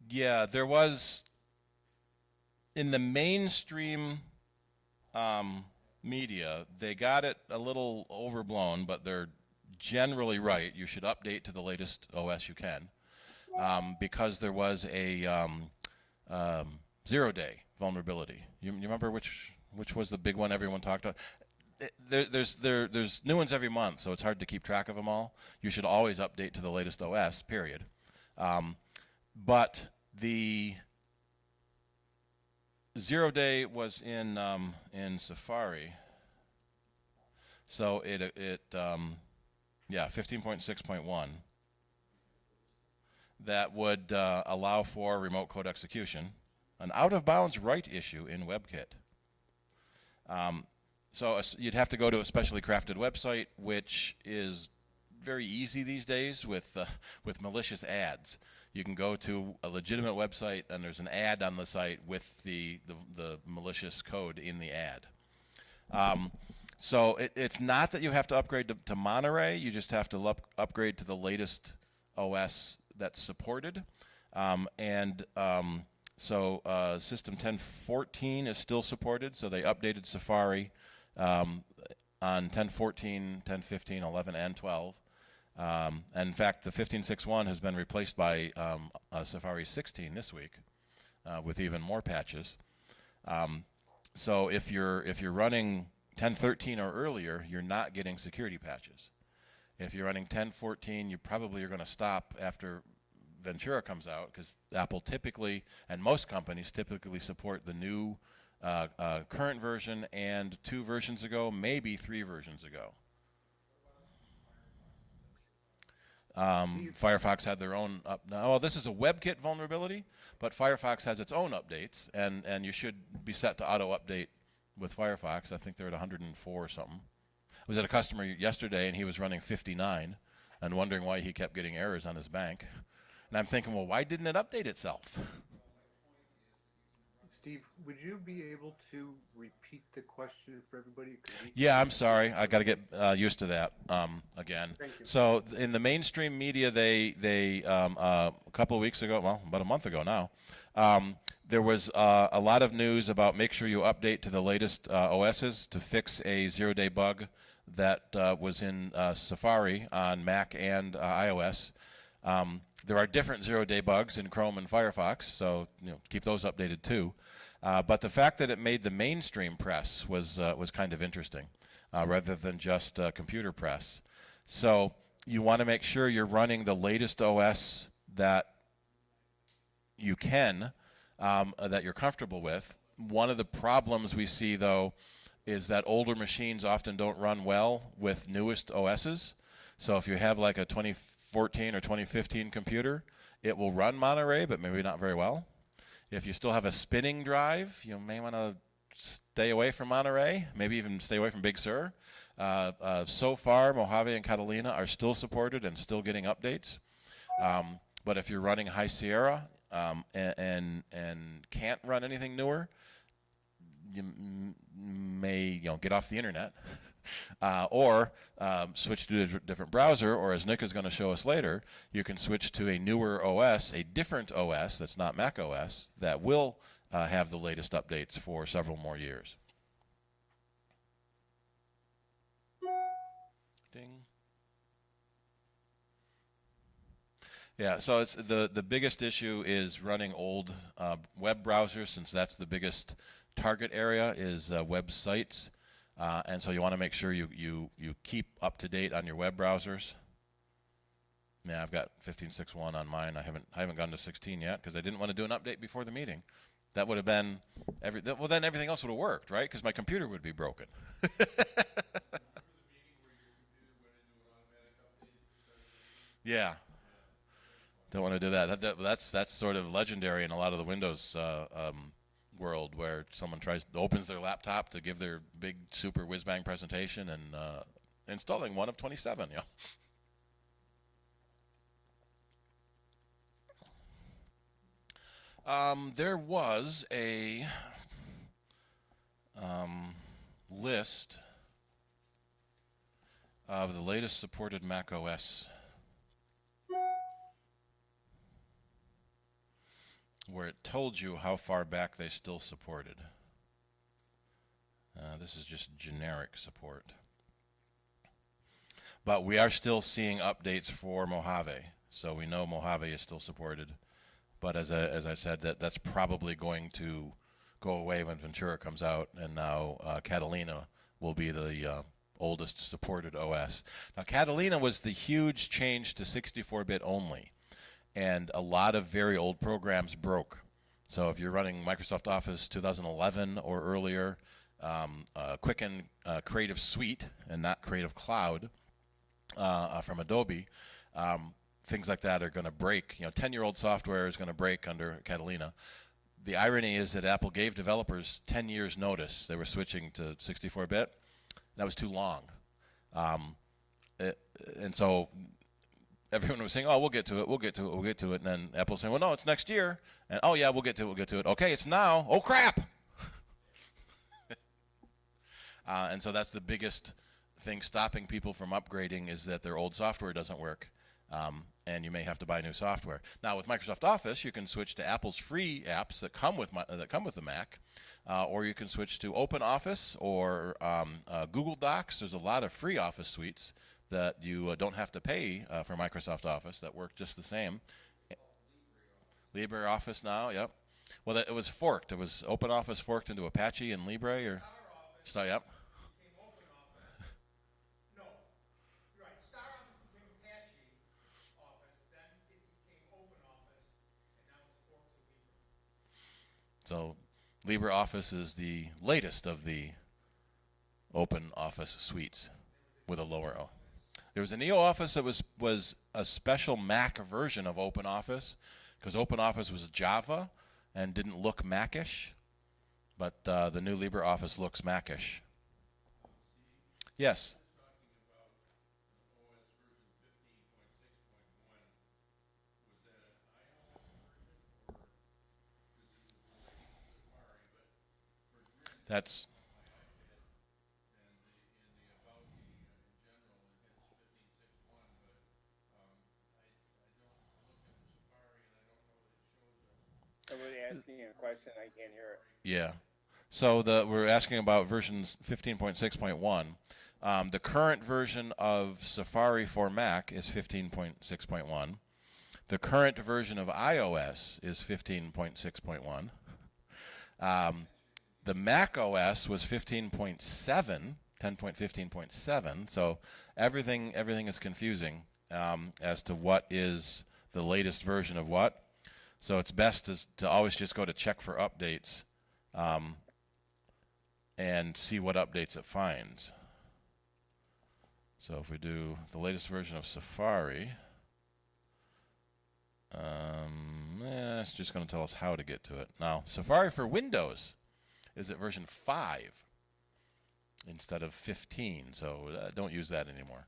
Yeah, there was, in the mainstream media, they got it a little overblown, but they're generally right. You should update to the latest OS you can, because there was a 0-day vulnerability. You remember which was the big one everyone talked about? There's new ones every month, so it's hard to keep track of them all. You should always update to the latest OS, period. But the 0-day was in Safari, so it 15.6.1 that would allow for remote code execution, an out-of-bounds write issue in WebKit. So you'd have to go to a specially crafted website, which is very easy these days with malicious ads. You can go to a legitimate website, and there's an ad on the site with the malicious code in the ad. So it's not that you have to upgrade to Monterey. You just have to upgrade to the latest OS that's supported. So System 10.14 is still supported, so they updated Safari on 10.14, 10.15, 11, and 12. And in fact, the 15.6.1 has been replaced by Safari 16 this week with even more patches. So if you're running 10.13 or earlier, you're not getting security patches. If you're running 10.14, you probably are going to stop after Ventura comes out, because Apple typically, and most companies typically, support the new current version and 2 versions ago, maybe 3 versions ago. Firefox had their own well, this is a WebKit vulnerability, but Firefox has its own updates, and you should be set to auto-update with Firefox. I think they're at 104 or something. I was at a customer yesterday, and he was running 59 and wondering why he kept getting errors on his bank. And I'm thinking, well, why didn't it update itself? Steve, would you be able to repeat the question for everybody? Yeah, I'm sorry. I got to get used to that again. Thank you. So in the mainstream media, they a couple of weeks ago, well, about a month ago now, there was a lot of news about make sure you update to the latest OSs to fix a 0-day bug that was in Safari on Mac and iOS. There are different 0-day bugs in Chrome and Firefox, so keep those updated too. But the fact that it made the mainstream press was kind of interesting, rather than just computer press. So you want to make sure you're running the latest OS that you can, that you're comfortable with. One of the problems we see, though, is that older machines often don't run well with newest OSs. So if you have like a 2014 or 2015 computer, it will run Monterey, but maybe not very well. If you still have a spinning drive, you may want to stay away from Monterey, maybe even stay away from Big Sur. So far, Mojave and Catalina are still supported and still getting updates. But if you're running High Sierra and can't run anything newer, you may get off the internet or switch to a different browser, or as Nick is going to show us later, you can switch to a newer OS, a different OS that's not Mac OS, that will have the latest updates for several more years. Ding. Yeah, so it's the biggest issue is running old web browsers, since that's the biggest target area is websites, and so you want to make sure you keep up to date on your web browsers. Yeah, I've got 15.6.1 on mine. I haven't gone to 16 yet because I didn't want to do an update before the meeting. That would have been well, then everything else would have worked, right? Because my computer would be broken. Yeah. Don't want to do that. That's sort of legendary in a lot of the Windows world, where someone opens their laptop to give their big super whiz-bang presentation and installing one of 27. Yeah. There was a list of the latest supported Mac OS where it told you how far back they still supported. This is just generic support. But we are still seeing updates for Mojave, so we know Mojave is still supported. But as I said, that's probably going to go away when Ventura comes out, and now Catalina will be the oldest supported OS. Now, Catalina was the huge change to 64-bit only, and a lot of very old programs broke. So if you're running Microsoft Office 2011 or earlier, Quicken Creative Suite and not Creative Cloud from Adobe, things like that are going to break. 10-year-old software is going to break under Catalina. The irony is that Apple gave developers 10 years notice. They were switching to 64-bit. That was too long. And so everyone was saying, oh, we'll get to it, we'll get to it, we'll get to it. And then Apple's saying, well, no, it's next year. And, oh, yeah, we'll get to it, we'll get to it. Okay, it's now. Oh, crap. And so that's the biggest thing stopping people from upgrading, is that their old software doesn't work. And you may have to buy new software. Now, with Microsoft Office, you can switch to Apple's free apps that come with the Mac, or you can switch to OpenOffice or Google Docs. There's a lot of free Office suites that you don't have to pay for Microsoft Office that work just the same. LibreOffice now, yep. Well, it was forked. It was OpenOffice forked into Apache and Libre, or yep. So LibreOffice is the latest of the open office suites with a lower O. There was a NeoOffice that was a special Mac version of OpenOffice, because OpenOffice was Java and didn't look Mac-ish, but the new LibreOffice looks Mac-ish. Yes? That's Somebody asking a question, I can't hear it. Yeah. So we're asking about versions 15.6.1. The current version of Safari for Mac is 15.6.1. The current version of iOS is 15.6.1. The Mac OS was 15.7, 10.15.7. So everything is confusing as to what is the latest version of what. So it's best to always just go to check for updates and see what updates it finds. So if we do the latest version of Safari, it's just going to tell us how to get to it. Now, Safari for Windows is at version 5 instead of 15, so don't use that anymore.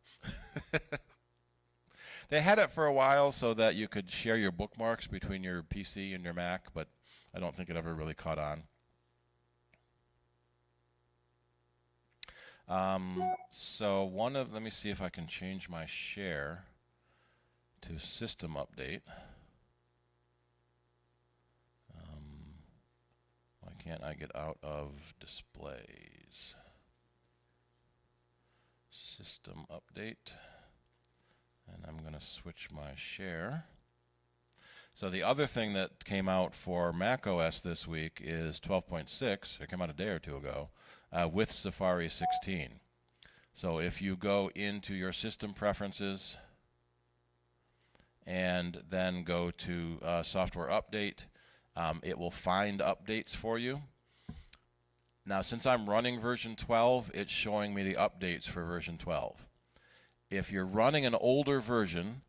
They had it for a while so that you could share your bookmarks between your PC and your Mac, but I don't think it ever really caught on. So let me see if I can change my share to system update. Why can't I get out of displays? System update. And I'm going to switch my share. So the other thing that came out for Mac OS this week is 12.6. It came out a day or two ago with Safari 16. So if you go into your system preferences and then go to software update, it will find updates for you. Now, since I'm running version 12, it's showing me the updates for version 12. If you're running an older version,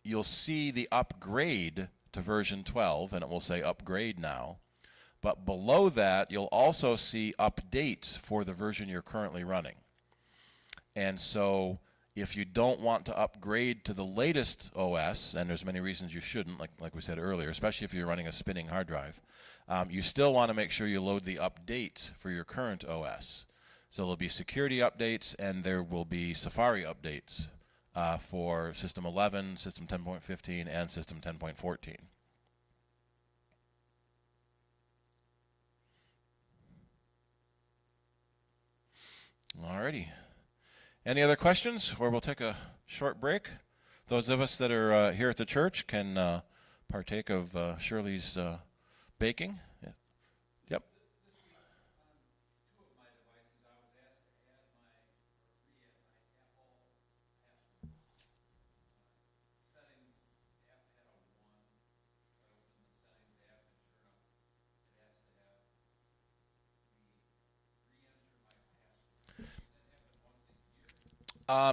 you'll see the upgrade to version 12, and it will say upgrade now. But below that, you'll also see updates for the version you're currently running. And so if you don't want to upgrade to the latest OS, and there's many reasons you shouldn't, like we said earlier, especially if you're running a spinning hard drive, you still want to make sure you load the update for your current OS. So there'll be security updates, and there will be Safari updates for System 11, System 10.15, and System 10.14. Alrighty. Any other questions, or we'll take a short break? Those of us that are here at the church can partake of Shirley's baking. Yeah. Yep.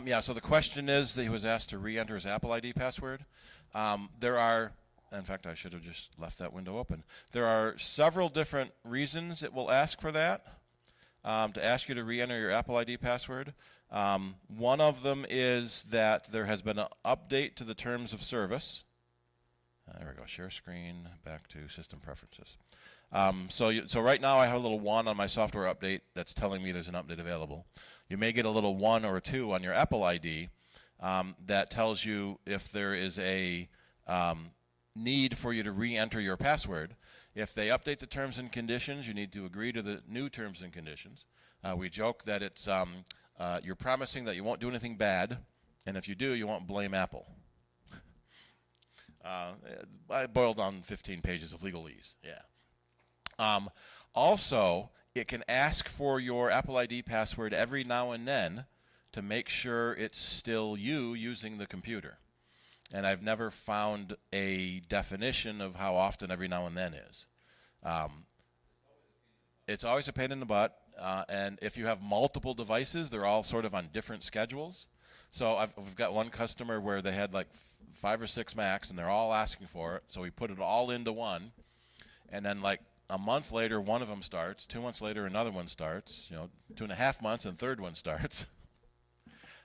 Yeah, so the question is that he was asked to re-enter his Apple ID password. There are, in fact, I should have just left that window open. There are several different reasons it will ask for that, to ask you to re-enter your Apple ID password. One of them is that there has been an update to the terms of service. There we go, share screen, back to system preferences. So right now I have a little 1 on my software update that's telling me there's an update available. You may get a little 1 or 2 on your Apple ID that tells you if there is a need for you to re-enter your password. If they update the terms and conditions, you need to agree to the new terms and conditions. We joke that it's you're promising that you won't do anything bad, and if you do, you won't blame Apple. I boiled down 15 pages of legalese, yeah. Also, it can ask for your Apple ID password every now and then to make sure it's still you using the computer. And I've never found a definition of how often every now and then is. It's always a pain in the butt, and if you have multiple devices, they're all sort of on different schedules. So we've got one customer where they had like 5 or 6 Macs, and they're all asking for it, so we put it all into one, and then like a month later, one of them starts. 2 months later, another one starts. 2.5 months, and third one starts.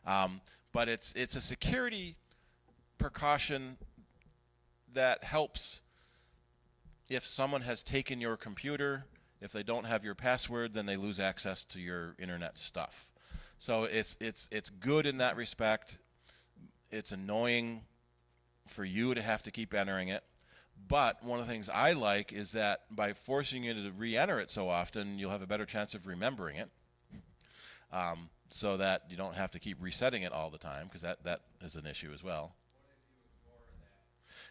But it's a security precaution that helps if someone has taken your computer. If they don't have your password, then they lose access to your internet stuff. So it's good in that respect. It's annoying for you to have to keep entering it. But one of the things I like is that by forcing you to re-enter it so often, you'll have a better chance of remembering it, so that you don't have to keep resetting it all the time, because that is an issue as well.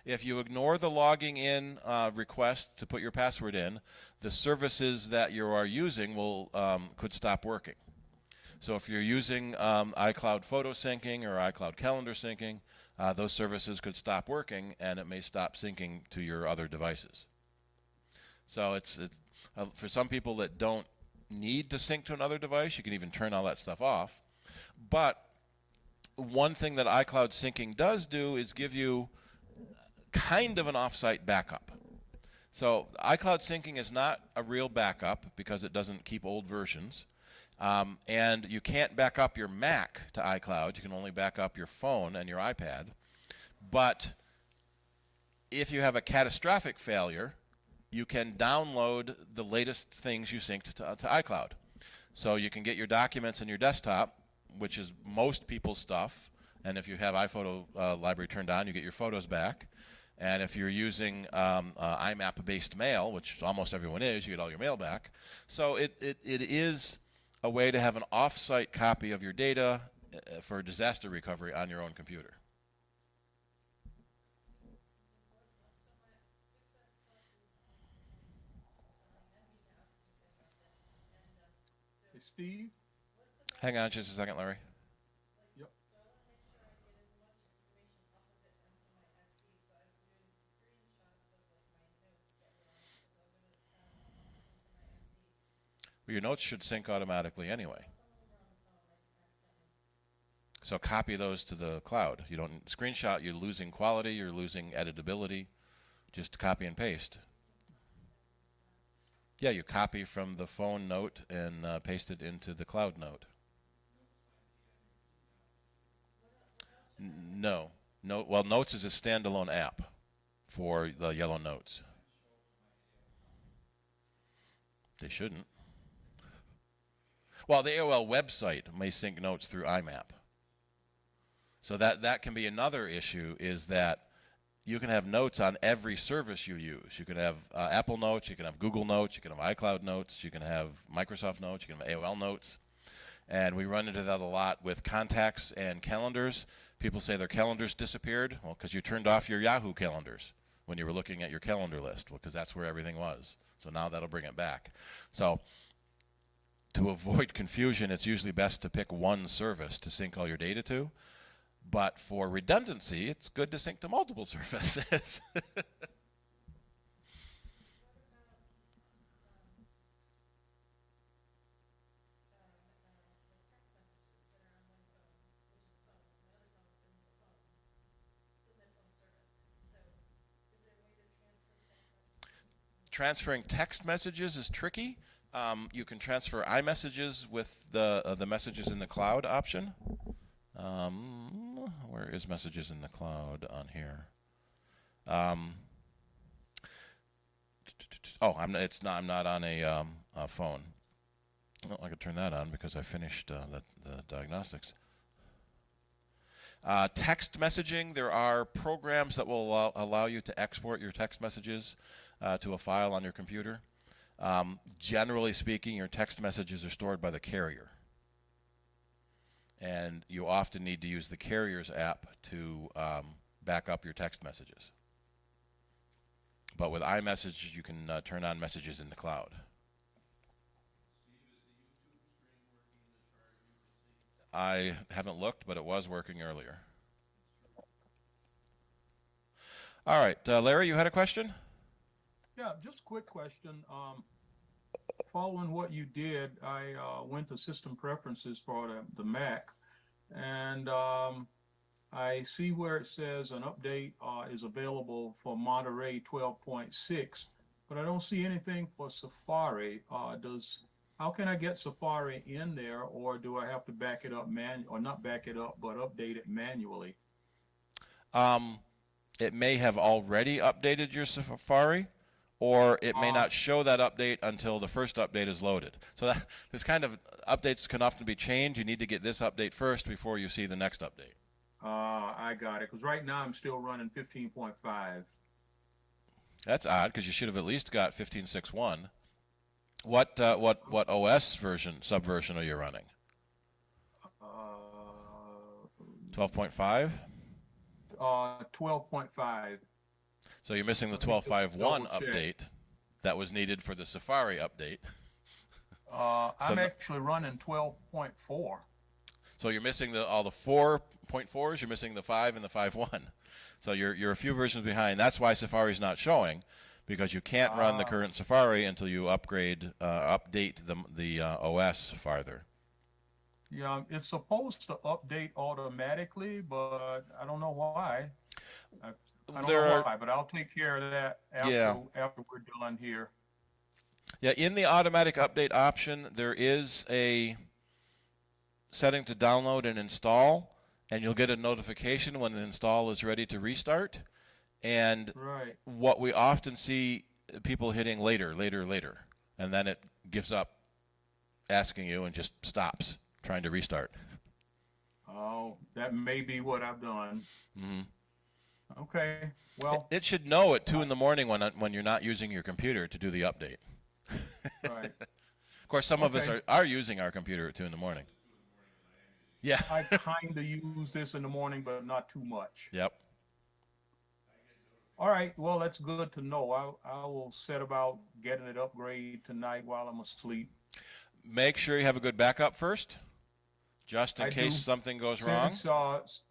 If you ignore the logging in request to put your password in, the services that you are using could stop working. So if you're using iCloud photo syncing or iCloud calendar syncing, those services could stop working, and it may stop syncing to your other devices. So it's for some people that don't need to sync to another device, you can even turn all that stuff off. But one thing that iCloud syncing does do is give you kind of an offsite backup. So iCloud syncing is not a real backup because it doesn't keep old versions. And you can't back up your Mac to iCloud. You can only back up your phone and your iPad. But if you have a catastrophic failure, you can download the latest things you synced to iCloud. So you can get your documents in your desktop, which is most people's stuff. And if you have iPhoto library turned on, you get your photos back. And if you're using IMAP-based mail, which almost everyone is, you get all your mail back. So it is a way to have an off-site copy of your data for disaster recovery on your own computer. Hey, Steve? Hang on just a second, Larry. Yep. Well, your notes should sync automatically anyway. So copy those to the cloud. You don't screenshot, you're losing quality, you're losing editability. Just copy and paste. Yeah, you copy from the phone note and paste it into the cloud note. No. Well, Notes is a standalone app for the yellow notes. They shouldn't. Well, the AOL website may sync notes through IMAP. So that can be another issue, is that you can have notes on every service you use. You can have Apple Notes, you can have Google Notes, you can have iCloud Notes, you can have Microsoft Notes, you can have AOL Notes. And we run into that a lot with contacts and calendars. People say their calendars disappeared. Well, because you turned off your Yahoo calendars when you were looking at your calendar list. Well, because that's where everything was. So now that'll bring it back. So to avoid confusion, it's usually best to pick one service to sync all your data to. But for redundancy, it's good to sync to multiple services. Transferring text messages is tricky. You can transfer iMessages with the messages in the cloud option. Where is messages in the cloud on here? I'm not on a phone. Oh, I could turn that on because I finished the diagnostics. Text messaging, there are programs that will allow you to export your text messages to a file on your computer. Generally speaking, your text messages are stored by the carrier. And you often need to use the carrier's app to back up your text messages. But with iMessage, you can turn on messages in the cloud. I haven't looked, but it was working earlier. All right, Larry, you had a question? Yeah, just a quick question. Following what you did, I went to system preferences for the Mac, and I see where it says an update is available for Monterey 12.6, but I don't see anything for Safari. How can I get Safari in there, or do I have to back it up or not back it up, but update it manually? It may have already updated your Safari, or it may not show that update until the first update is loaded. So this kind of updates can often be changed. You need to get this update first before you see the next update. I got it, because right now I'm still running 15.5. That's odd, because you should have at least got 15.6.1. What OS subversion are you running? 12.5? 12.5. So you're missing the 12.5.1 update that was needed for the Safari update. So I'm actually running 12.4. So you're missing all the 4.4s. You're missing the 5 and the 5.1. So you're a few versions behind. That's why Safari's not showing, because you can't run the current Safari until you update the OS farther. Yeah, it's supposed to update automatically, but I don't know why. I, I don't know why, but I'll take care of that after we're done here. Yeah, in the automatic update option, there is a setting to download and install, and you'll get a notification when the install is ready to restart. And what we often see people hitting later, and then it gives up asking you and just stops trying to restart. Oh, that may be what I've done. Mm-hmm. Okay, well. It should know at 2 in the morning when you're not using your computer to do the update. Right. Of course, some of us are using our computer at 2 in the morning. Yeah. I kind of use this in the morning, but not too much. Yep. All right. Well, that's good to know. I will set about getting it upgraded tonight while I'm asleep. Make sure you have a good backup first, just in case something goes wrong.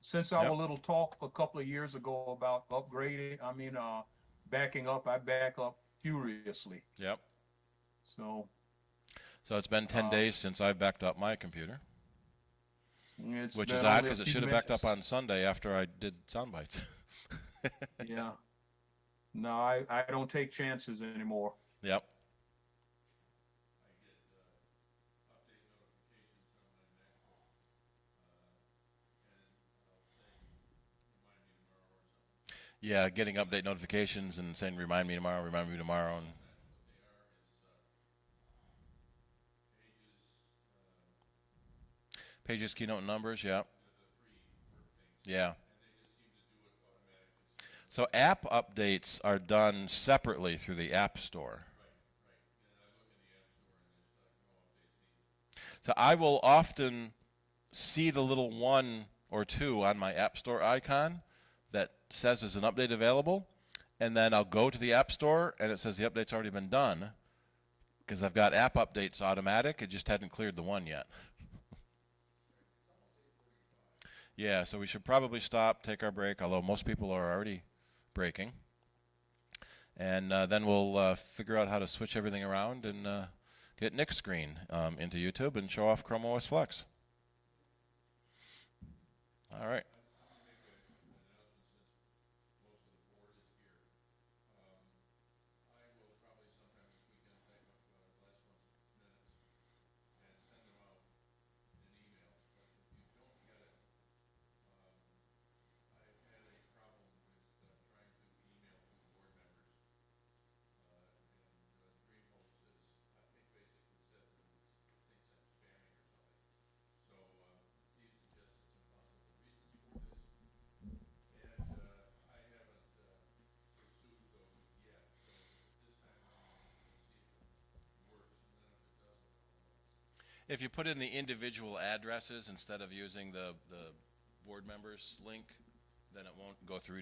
Since our little talk a couple of years ago about upgrading, backing up, I back up furiously. Yep. So it's been 10 days since I've backed up my computer. Which is been odd only because a it few should have backed up minutes. on Sunday after I did sound bites. Yeah. No, I don't take chances anymore. Yep. Yeah, getting update notifications and saying remind me tomorrow, and Pages, keynote, and numbers, yeah. Yeah. So app updates are done separately through the App Store. So I will often see the little 1 or 2 on my App Store icon that says there's an update available, and then I'll go to the App Store and it says the update's already been done because I've got app updates automatic. It just hadn't cleared the 1 yet. Yeah, so we should probably stop, take our break, although most people are already breaking. And then we'll figure out how to switch everything around and get Nick's screen into YouTube and show off Chrome OS Flex. All right. If you put in the individual addresses instead of using the board members link, then it won't go through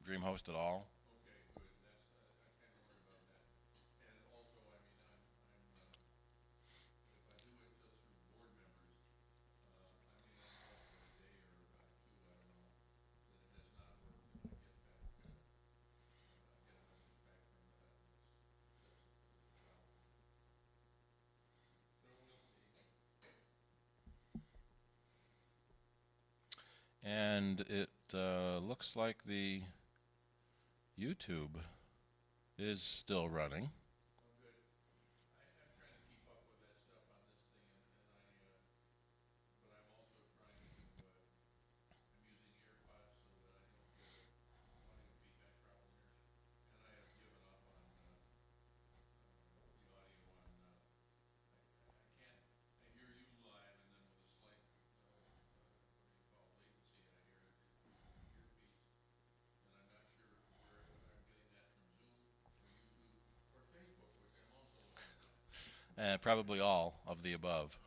DreamHost at all. And it looks like the YouTube is still running. And probably all of the above.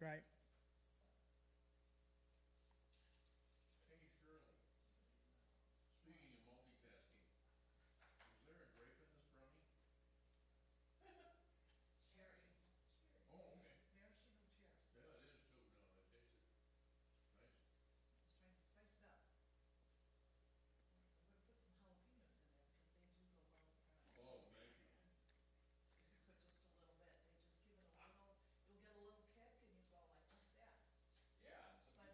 right. Hey Shirley, speaking of multitasking, is there a grape in this brownie? Cherries. Oh, okay. Maraschino cherries. Yeah, it is too. No, I taste it. Nice. Let's try to spice it up. I'm gonna put some jalapenos in there because they do go well with brownies. Oh, thank you. You can put just a little bit, they just give it a little, you'll get a little kick and you go like, what's that? Yeah, and some But-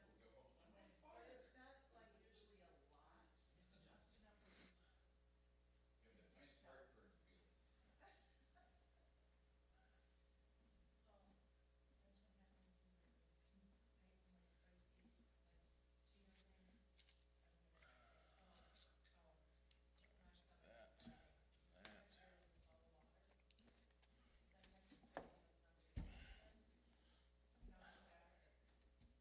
people go, I'm on But fire. it's not like usually a lot, it's just enough where you. You have that nice heartburn feeling. Oh, that's what happens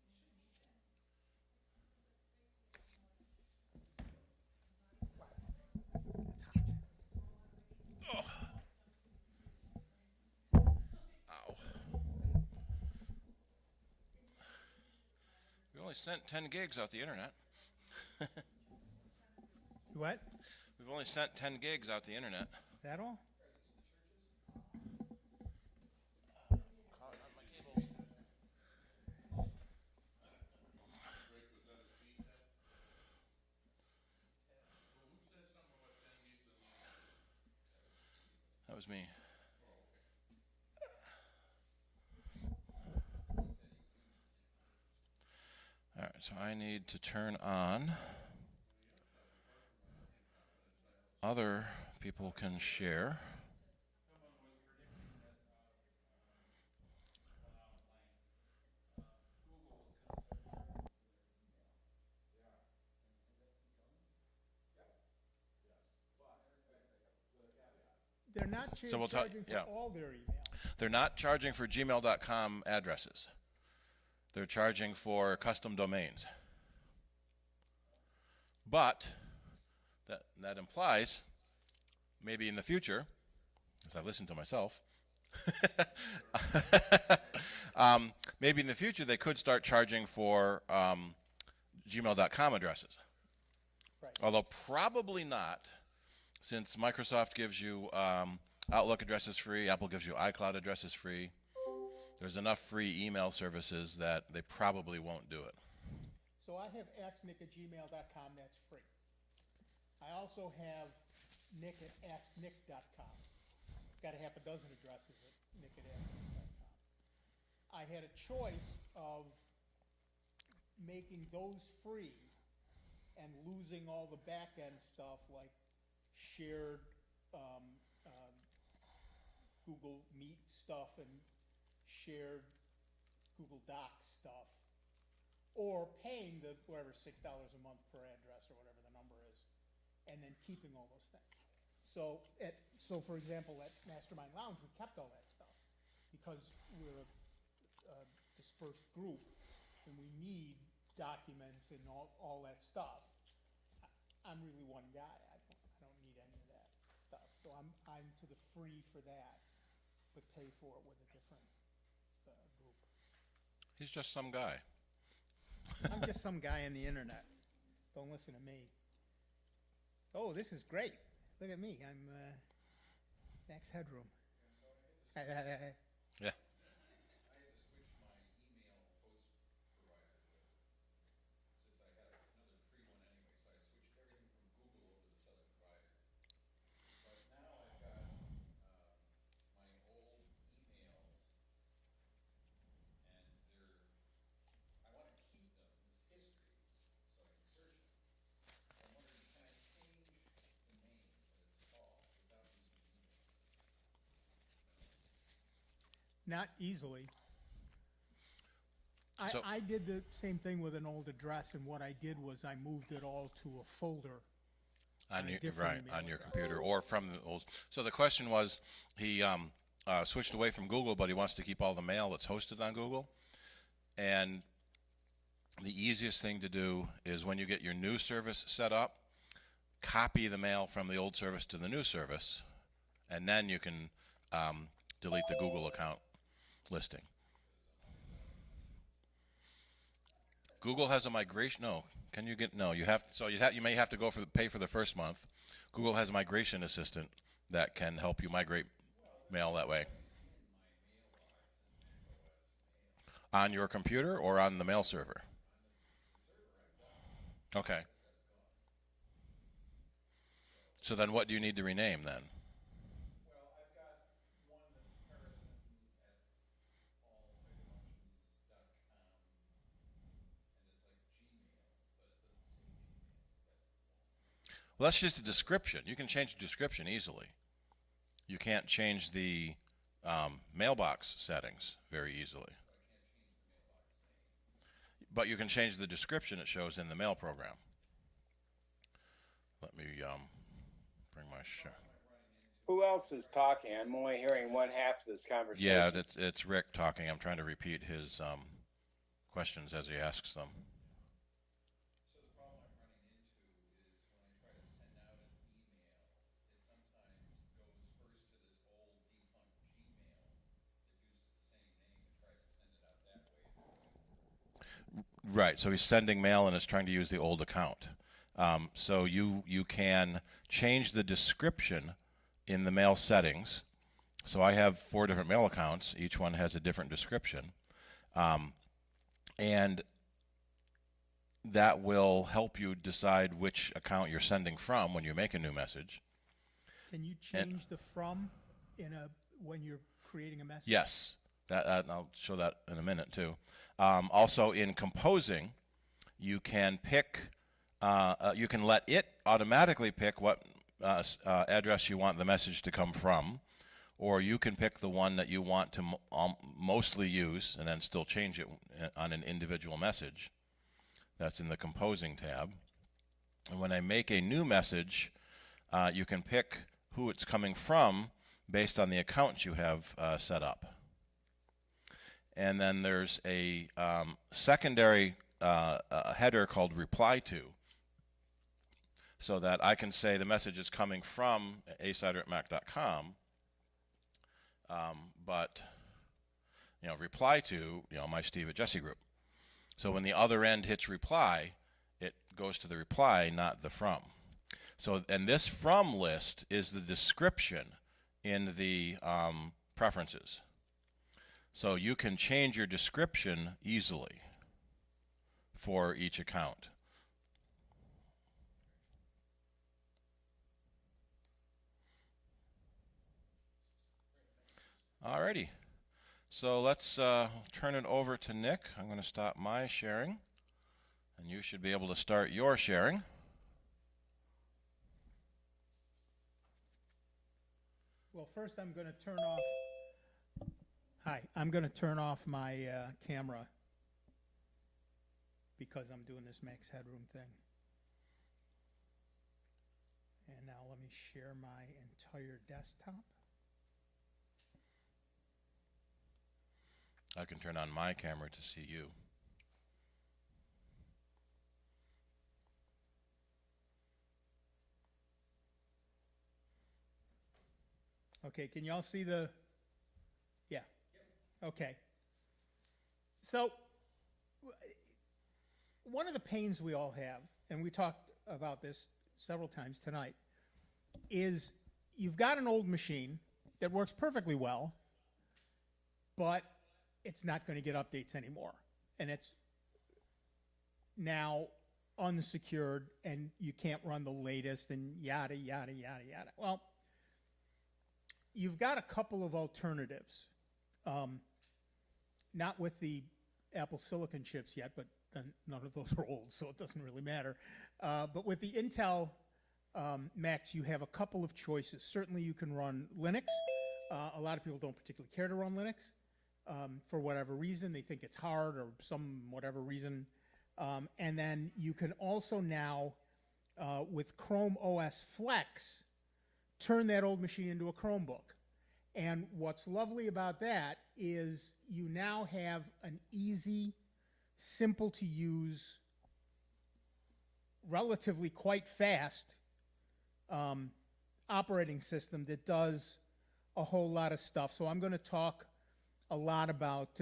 when you make some like spicy, like cheeto things. Oh, not some of That, it. that. Ow. We only sent 10 gigs out the internet. What? We've only sent 10 gigs out the internet. Is that all? Rick, was that a speed test? Well, who said something about 10 gigs on the internet? That was me. Oh, okay. All right, so I need to turn on. Other people can share. Someone was predicting that Google was going to start charging for their email. They're not So we'll talk- charging for yeah. all their emails. They're not charging for gmail.com addresses. They're charging for custom domains. But that implies maybe in the future, as I listen to myself, maybe in the future they could start charging for gmail.com addresses. Right. Although probably not, since Microsoft gives you Outlook addresses free, Apple gives you iCloud addresses free. There's enough free email services that they probably won't do it. So I have asknick@gmail.com, that's free. I also have nick@asknick.com. Got a half a dozen addresses at nick@asknick.com. I had a choice of making those free and losing all the back end stuff like shared Google Meet stuff and shared Google Docs stuff, or paying the whatever $6 a month per address or whatever the number is, and then keeping all those things. So for example, at Mastermind Lounge, we kept all that stuff because we're a dispersed group and we need documents and all that stuff. I'm really one guy. I don't need any of that stuff. So I'm to the free for that, but pay for it with a different group. He's just some guy. I'm just some guy on the internet. Don't listen to me. Oh, this is great. Look at me. I'm Max Headroom. Yeah. I had to switch my email host provider since I had another free one anyway, so I switched everything from Google over to this other provider. But now I've got my old emails, and I want to keep them as history so I can search them. I'm wondering, can I change the name of the call without losing the email? Not easily. So- I did the same thing with an old address, and what I did was I moved it all to a folder. On a your, different right, email on your address. computer or from the old. So the question was, he switched away from Google, but he wants to keep all the mail that's hosted on Google. And the easiest thing to do is when you get your new service set up, copy the mail from the old service to the new service, and then you can delete the Google account listing. Google has a migration. No, can you get? No, you have. So you may have to pay for the first month. Google has a migration assistant that can help you migrate mail that way. On your computer or on the mail server? Okay. So then what do you need to rename then? Well, I've got one that's Harrison at allbigfunctions.com, and it's like Gmail, but it doesn't say Gmail. That's the one. Well, that's just a description. You can change the description easily. You can't change the mailbox settings very easily. But you can change the description it shows in the mail program. Let me bring my share. Who else is talking? I'm only hearing one half of this conversation. Yeah, it's Rick talking. I'm trying to repeat his questions as he asks them. So the problem I'm running into is when I try to send out an email, it sometimes goes first to this old defunct Gmail that uses the same name and tries to send it out that way. Right, so he's sending mail and is trying to use the old account. So you can change the description in the mail settings. So I have 4 different mail accounts. Each one has a different description. And that will help you decide which account you're sending from when you make a new message. Can you change the from when you're creating a message? Yes, I'll show that in a minute too. Also in composing, you can pick, you can let it automatically pick what address you want the message to come from, or you can pick the one that you want to mostly use and then still change it on an individual message. That's in the composing tab. And when I make a new message, you can pick who it's coming from based on the account you have set up. And then there's a secondary header called reply to, so that I can say the message is coming from acider@mac.com, but reply to my Steve at Jesse group. So when the other end hits reply, it goes to the reply, not the from. So, and this from list is the description in the preferences. So you can change your description easily for each account. Alrighty, so let's turn it over to Nick. I'm going to stop my sharing, and you should be able to start your sharing. Well, first I'm going to turn off. Hi, I'm going to turn off my camera because I'm doing this Max Headroom thing. And now let me share my entire desktop. I can turn on my camera to see you. Okay, can y'all see the? Yeah. Okay. So, one of the pains we all have, and we talked about this several times tonight, is you've got an old machine that works perfectly well, but it's not going to get updates anymore. And it's now unsecured, and you can't run the latest, and yada, yada, yada, yada. Well, you've got a couple of alternatives. Not with the Apple Silicon chips yet, but then none of those are old, so it doesn't really matter. But with the Intel Macs, you have a couple of choices. Certainly you can run Linux. A lot of people don't particularly care to run Linux for whatever reason. They think it's hard or some whatever reason. And then you can also now, with Chrome OS Flex, turn that old machine into a Chromebook. And what's lovely about that is you now have an easy, simple to use, relatively quite fast operating system that does a whole lot of stuff. So I'm going to talk a lot about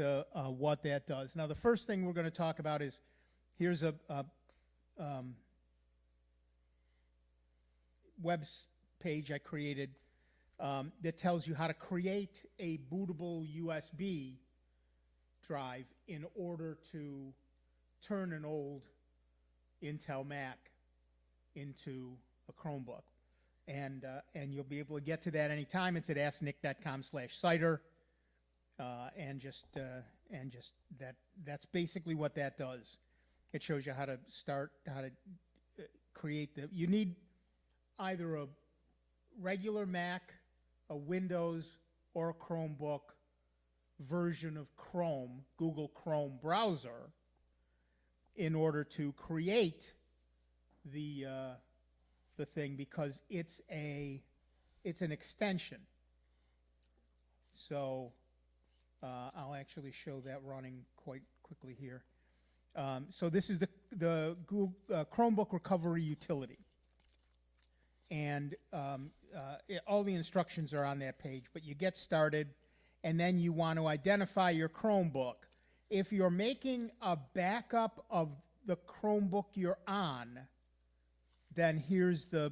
what that does. Now, the first thing we're going to talk about is here's a web page I created that tells you how to create a bootable USB drive in order to turn an old Intel Mac into a Chromebook. And you'll be able to get to that anytime. It's at asknick.com/CIDER. And just that's basically what that does. It shows you how to create you need either a regular Mac, a Windows, or a Chromebook version of Chrome, Google Chrome browser, in order to create the thing, because it's an extension. So I'll actually show that running quite quickly here. So this is the Google Chromebook Recovery Utility. And all the instructions are on that page, but you get started, and then you want to identify your Chromebook. If you're making a backup of the Chromebook you're on, then here's the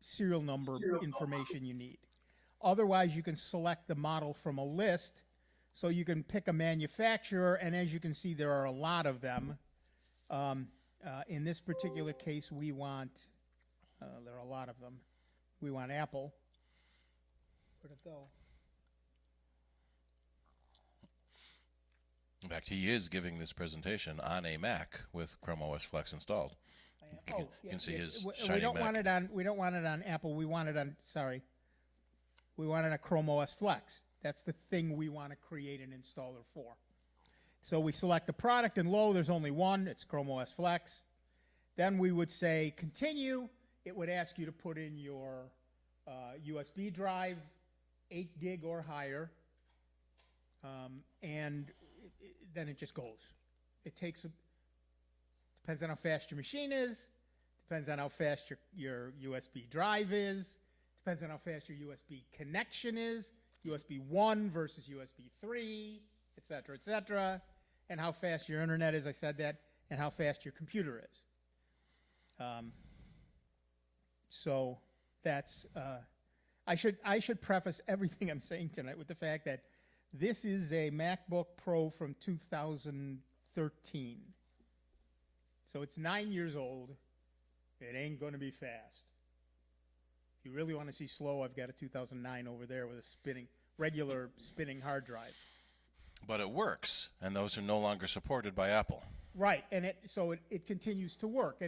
serial number information you need. Otherwise, you can select the model from a list, so you can pick a manufacturer, and as you can see, there are a lot of them. In this particular case, we want, there are a lot of them. We want Apple. Where'd it go? In fact, he is giving this presentation on a Mac with Chrome OS Flex installed. You can see his shiny we don't Mac. We don't want it on Apple. We want it on, we want it on Chrome OS Flex. That's the thing we want to create an installer for. So we select the product, and low, there's only one. It's Chrome OS Flex. Then we would say continue. It would ask you to put in your USB drive, 8 gig or higher, and then it just goes. It takes depends on how fast your machine is, depends on how fast your USB drive is, depends on how fast your USB connection is, USB 1 versus USB 3, et cetera, and how fast your internet is, I said that, and how fast your computer is. So that's, I should preface everything I'm saying tonight with the fact that this is a MacBook Pro from 2013. So it's 9 years old. It ain't going to be fast. If you really want to see slow, I've got a 2009 over there with a regular spinning hard drive. But it works, and those are no longer supported by Apple. Right, and it continues to work.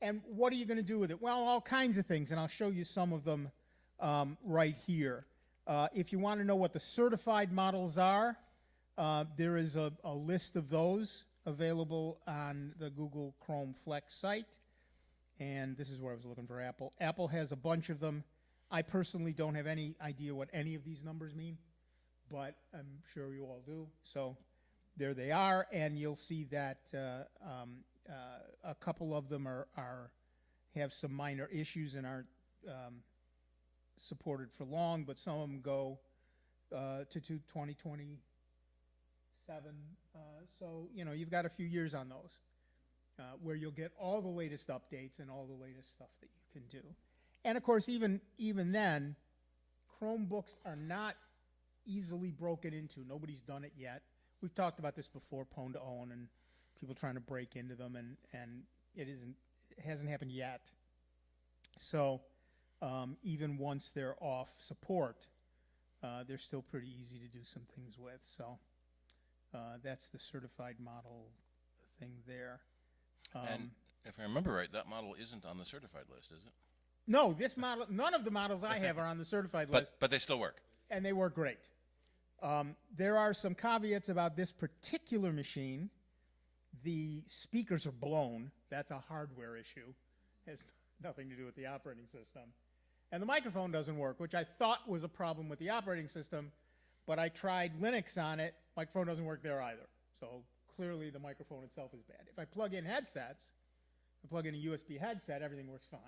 And what are you going to do with it? Well, all kinds of things, and I'll show you some of them right here. If you want to know what the certified models are, there is a list of those available on the Google Chrome Flex site. And this is where I was looking for Apple. Apple has a bunch of them. I personally don't have any idea what any of these numbers mean, but I'm sure you all do. So there they are, and you'll see that a couple of them have some minor issues and aren't supported for long, but some of them go to 2027. So, you've got a few years on those where you'll get all the latest updates and all the latest stuff that you can do. And, of course, even then, Chromebooks are not easily broken into. Nobody's done it yet. We've talked about this before, pwn to own, and people trying to break into them, and it hasn't happened yet. So even once they're off support, they're still pretty easy to do some things with. So that's the certified model thing there. And if I remember right, that model isn't on the certified list, is it? No, this model, none of the models I have are on the certified list. But they still work. And they work great. There are some caveats about this particular machine. The speakers are blown. That's a hardware issue. It has nothing to do with the operating system. And the microphone doesn't work, which I thought was a problem with the operating system, but I tried Linux on it. Microphone doesn't work there either. So clearly the microphone itself is bad. If I plug in headsets, I plug in a USB headset, everything works fine.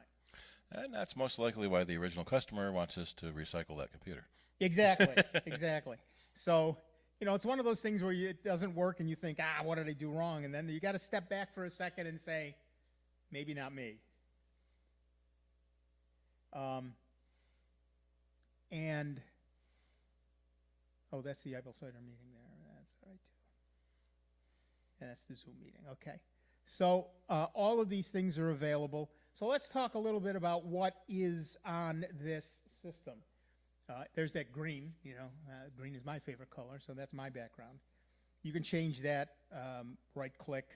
And that's most likely why the original customer wants us to recycle that computer. Exactly, exactly. So, you know, it's one of those things where it doesn't work and you think, what did I do wrong? And then you got to step back for a second and say, maybe not me. And, oh, that's the Apple CIDER meeting there. That's all right, too. And that's the Zoom meeting. Okay. So all of these things are available. So let's talk a little bit about what is on this system. There's that green, you know, green is my favorite color, so that's my background. You can change that, right-click,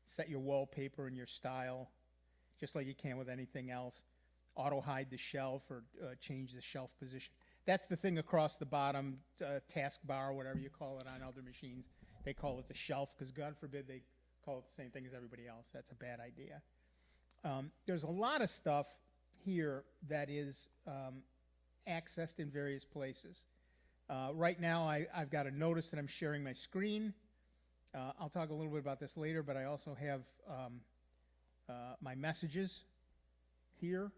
set your wallpaper and your style, just like you can with anything else. Auto-hide the shelf or change the shelf position. That's the thing across the bottom, taskbar, whatever you call it on other machines. They call it the shelf because, God forbid, they call it the same thing as everybody else. That's a bad idea. There's a lot of stuff here that is accessed in various places. Right now, I've got a notice that I'm sharing my screen. I'll talk a little bit about this later, but I also have my messages here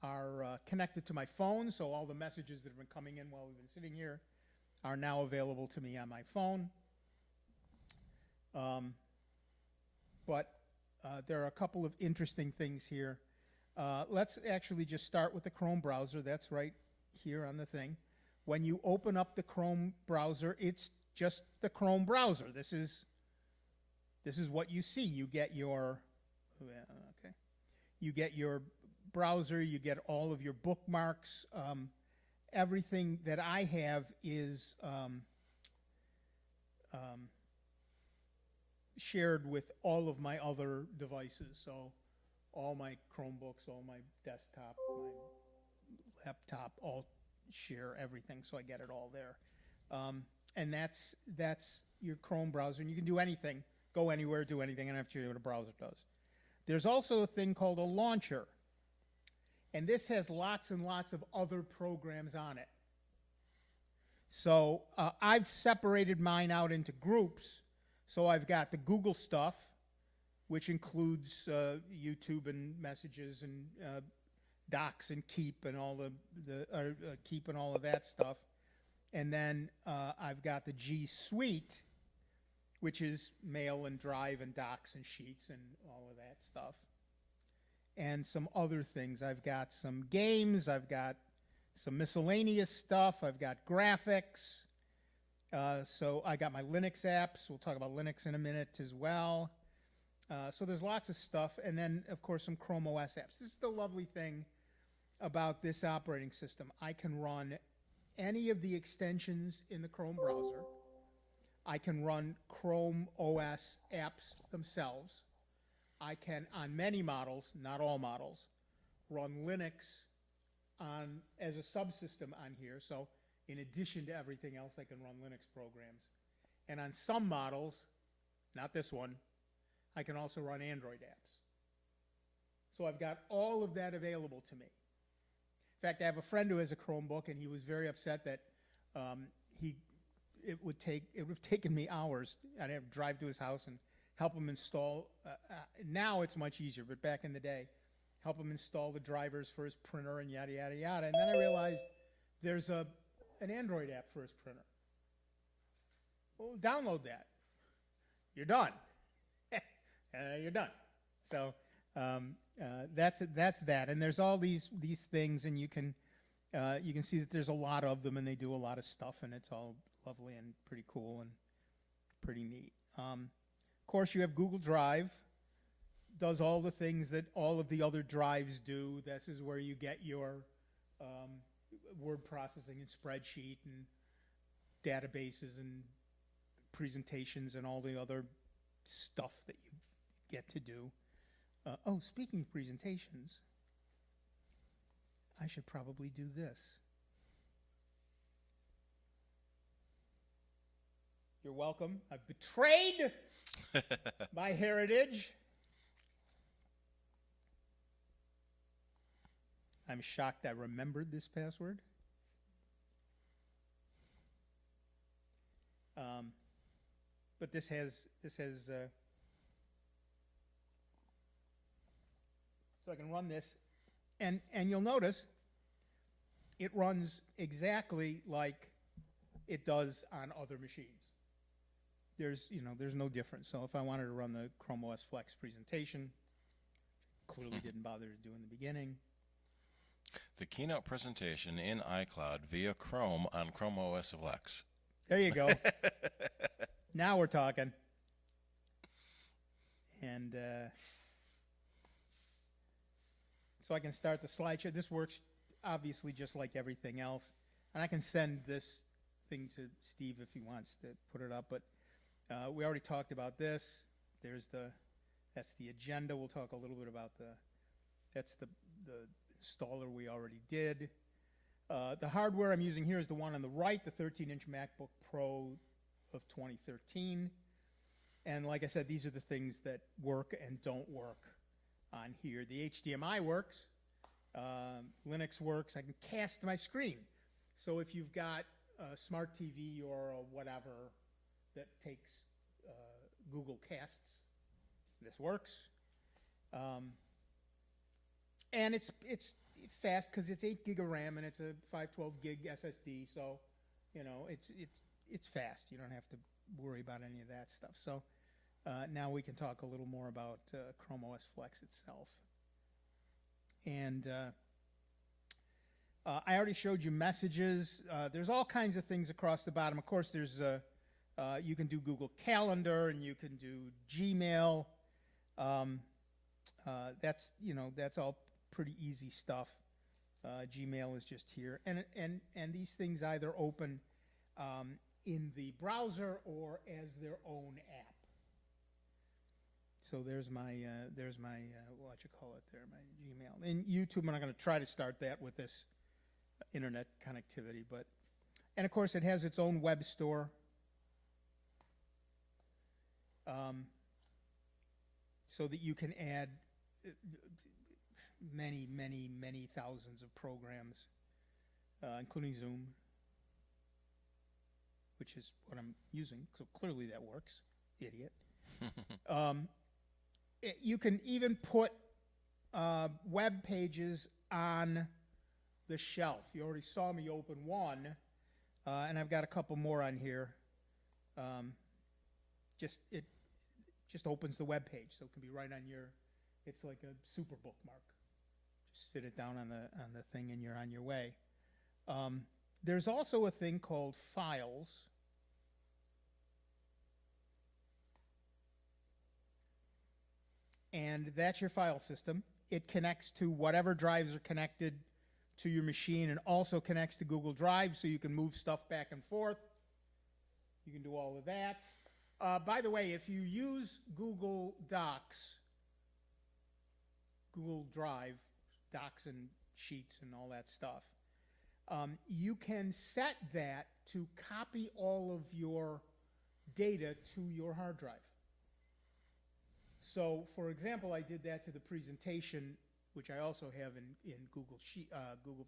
are connected to my phone, so all the messages that have been coming in while we've been sitting here are now available to me on my phone. But there are a couple of interesting things here. Let's actually just start with the Chrome browser. That's right here on the thing. When you open up the Chrome browser, it's just the Chrome browser. This is what you see. You get your you get your browser. You get all of your bookmarks. Everything that I have is shared with all of my other devices. So all my Chromebooks, all my desktop, my laptop, all share everything. So I get it all there. And that's your Chrome browser. And you can do anything, go anywhere, do anything. I don't have to show you what a browser does. There's also a thing called a launcher. And this has lots and lots of other programs on it. So I've separated mine out into groups. So I've got the Google stuff, which includes YouTube and Messages and Docs and Keep and all Keep and all of that stuff. And then I've got the G Suite, which is Mail and Drive and Docs and Sheets and all of that stuff. And some other things. I've got some games. I've got some miscellaneous stuff. I've got graphics. So I got my Linux apps. We'll talk about Linux in a minute as well. So there's lots of stuff. And then, of course, some Chrome OS apps. This is the lovely thing about this operating system. I can run any of the extensions in the Chrome browser. I can run Chrome OS apps themselves. I can, on many models, not all models, run Linux as a subsystem on here. So in addition to everything else, I can run Linux programs. And on some models, not this one, I can also run Android apps. So I've got all of that available to me. In fact, I have a friend who has a Chromebook, and he was very upset that it would have taken me hours. I'd have to drive to his house and help him install. Now it's much easier, but back in the day, help him install the drivers for his printer and yada, yada, yada. And then I realized there's an Android app for his printer. Well, download that. You're done. You're done. So that's that. And there's all these things, and you can see that there's a lot of them, and they do a lot of stuff, and it's all lovely and pretty cool and pretty neat. Of course, you have Google Drive. Does all the things that all of the other drives do. This is where you get your word processing and spreadsheet and databases and presentations and all the other stuff that you get to do. Speaking of presentations, I should probably do this. You're welcome. I've betrayed my heritage. I'm shocked I remembered this password. But this has so I can run this, and you'll notice it runs exactly like it does on other machines. There's no difference. So if I wanted to run the Chrome OS Flex presentation, clearly didn't bother to do in the beginning. The keynote presentation in iCloud via Chrome on Chrome OS Flex. There you go. Now we're talking. And so I can start the slideshow. This works obviously just like everything else. And I can send this thing to Steve if he wants to put it up. But we already talked about this. That's the agenda. We'll talk a little bit about that's the installer we already did. The hardware I'm using here is the one on the right, the 13-inch MacBook Pro of 2013. And like I said, these are the things that work and don't work on here. The HDMI works. Linux works. I can cast my screen. So if you've got a smart TV or a whatever that takes Google Casts, this works. And it's fast because it's 8 gig of RAM and it's a 512 gig SSD. So, it's fast. You don't have to worry about any of that stuff. So now we can talk a little more about Chrome OS Flex itself. And I already showed you messages. There's all kinds of things across the bottom. Of course, there's you can do Google Calendar and you can do Gmail. That's all pretty easy stuff. Gmail is just here, and these things either open in the browser or as their own app. So there's my what you call it there, my Gmail. And YouTube, I'm not going to try to start that with this internet connectivity, and of course it has its own web store. So that you can add many, many, many thousands of programs, including Zoom, which is what I'm using. So clearly that works, idiot. You can even put web pages on the shelf. You already saw me open one, and I've got a couple more on here. It just opens the web page, so it can be right on your. It's like a super bookmark. Just sit it down on the thing, and you're on your way. There's also a thing called Files. And that's your file system. It connects to whatever drives are connected to your machine and also connects to Google Drive, so you can move stuff back and forth. You can do all of that. By the way, if you use Google Docs, Google Drive, Docs and Sheets and all that stuff, you can set that to copy all of your data to your hard drive. So, for example, I did that to the presentation, which I also have in Google Sheet, Google,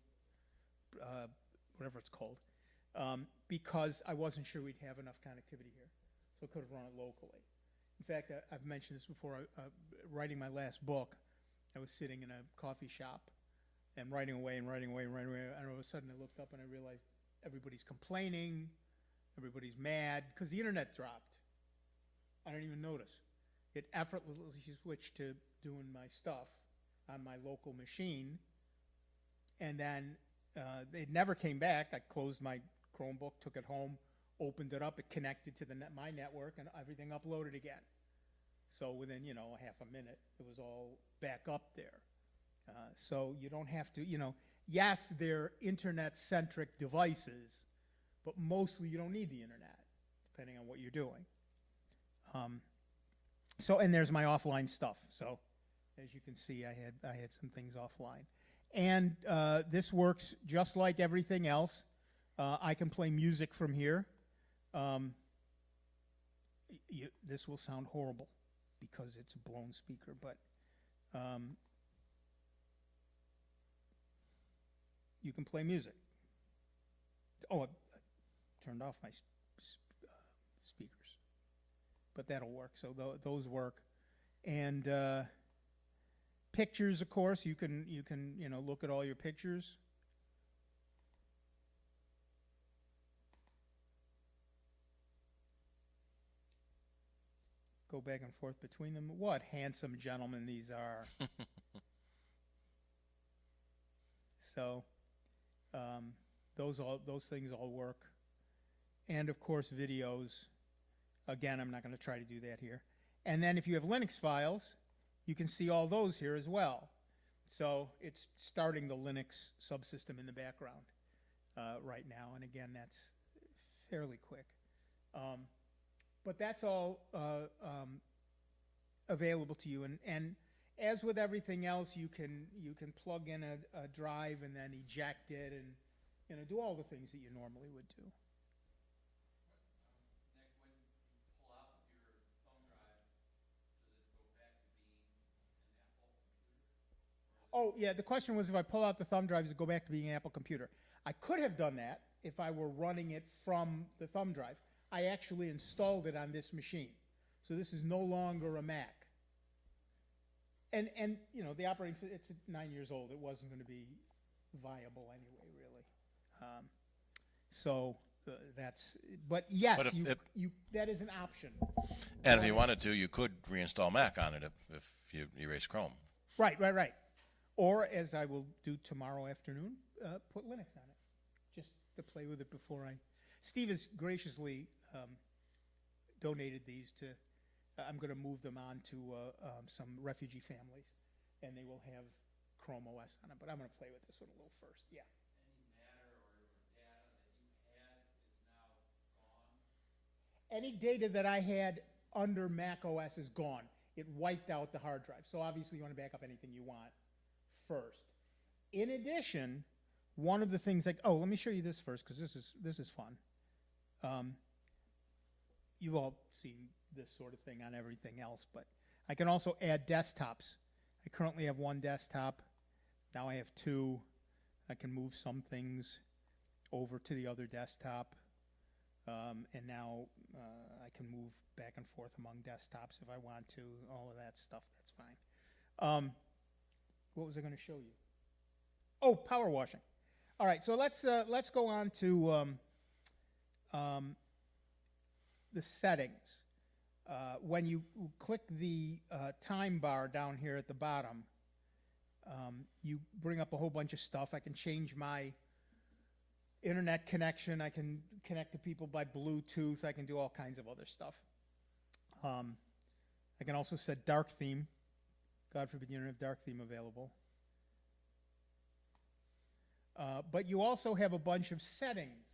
whatever it's called, because I wasn't sure we'd have enough connectivity here. So I could have run it locally. In fact, I've mentioned this before. Writing my last book, I was sitting in a coffee shop and writing away, and all of a sudden I looked up and I realized everybody's complaining, everybody's mad, because the internet dropped. I didn't even notice. It effortlessly switched to doing my stuff on my local machine, and then it never came back. I closed my Chromebook, took it home, opened it up, it connected to my network, and everything uploaded again. So within, a half a minute, it was all back up there. So you don't have to, yes, they're internet-centric devices, but mostly you don't need the internet, depending on what you're doing. And there's my offline stuff. So as you can see, I had some things offline. And this works just like everything else. I can play music from here. This will sound horrible because it's a blown speaker, but you can play music. Oh, I turned off my speakers, but that'll work. So those work, and pictures, of course, you can look at all your pictures. go back and forth between them. What handsome gentlemen these are. So those things all work. And of course videos. Again, I'm not going to try to do that here. And then if you have Linux files, you can see all those here as well. So it's starting the Linux subsystem in the background right now. And again, that's fairly quick. But that's all available to you. And as with everything else, you can plug in a drive and then eject it and do all the things that you normally would do. Nick, when you pull out your thumb drive, does it go back to being an Apple computer? Oh, yeah, the question was if I pull out the thumb drive, does it go back to being an Apple computer? I could have done that if I were running it from the thumb drive. I actually installed it on this machine. So this is no longer a Mac. And you know, the operating system, it's 9 years old. It wasn't going to be viable anyway, really. That's, but yes, But if that is an option. And if you wanted to, you could reinstall Mac on it if you erase Chrome. Right. Or, as I will do tomorrow afternoon, put Linux on it, just to play with it before Steve has graciously donated these to, I'm going to move them on to some refugee families, and they will have Chrome OS on it, but I'm going to play with this one a little first, yeah. Any matter or data that you had is now gone? Any data that I had under Mac OS is gone. It wiped out the hard drive. So obviously you want to back up anything you want first. In addition, one of the things like, let me show you this first because this is fun. You've all seen this sort of thing on everything else, but I can also add desktops. I currently have one desktop. Now I have two. I can move some things over to the other desktop. And now I can move back and forth among desktops if I want to, all of that stuff, that's fine. What was I going to show you? Oh, power washing. All right, so let's go on to the settings. When you click the time bar down here at the bottom, you bring up a whole bunch of stuff. I can change my internet connection. I can connect to people by Bluetooth. I can do all kinds of other stuff. I can also set dark theme. God forbid you don't have dark theme available. But you also have a bunch of settings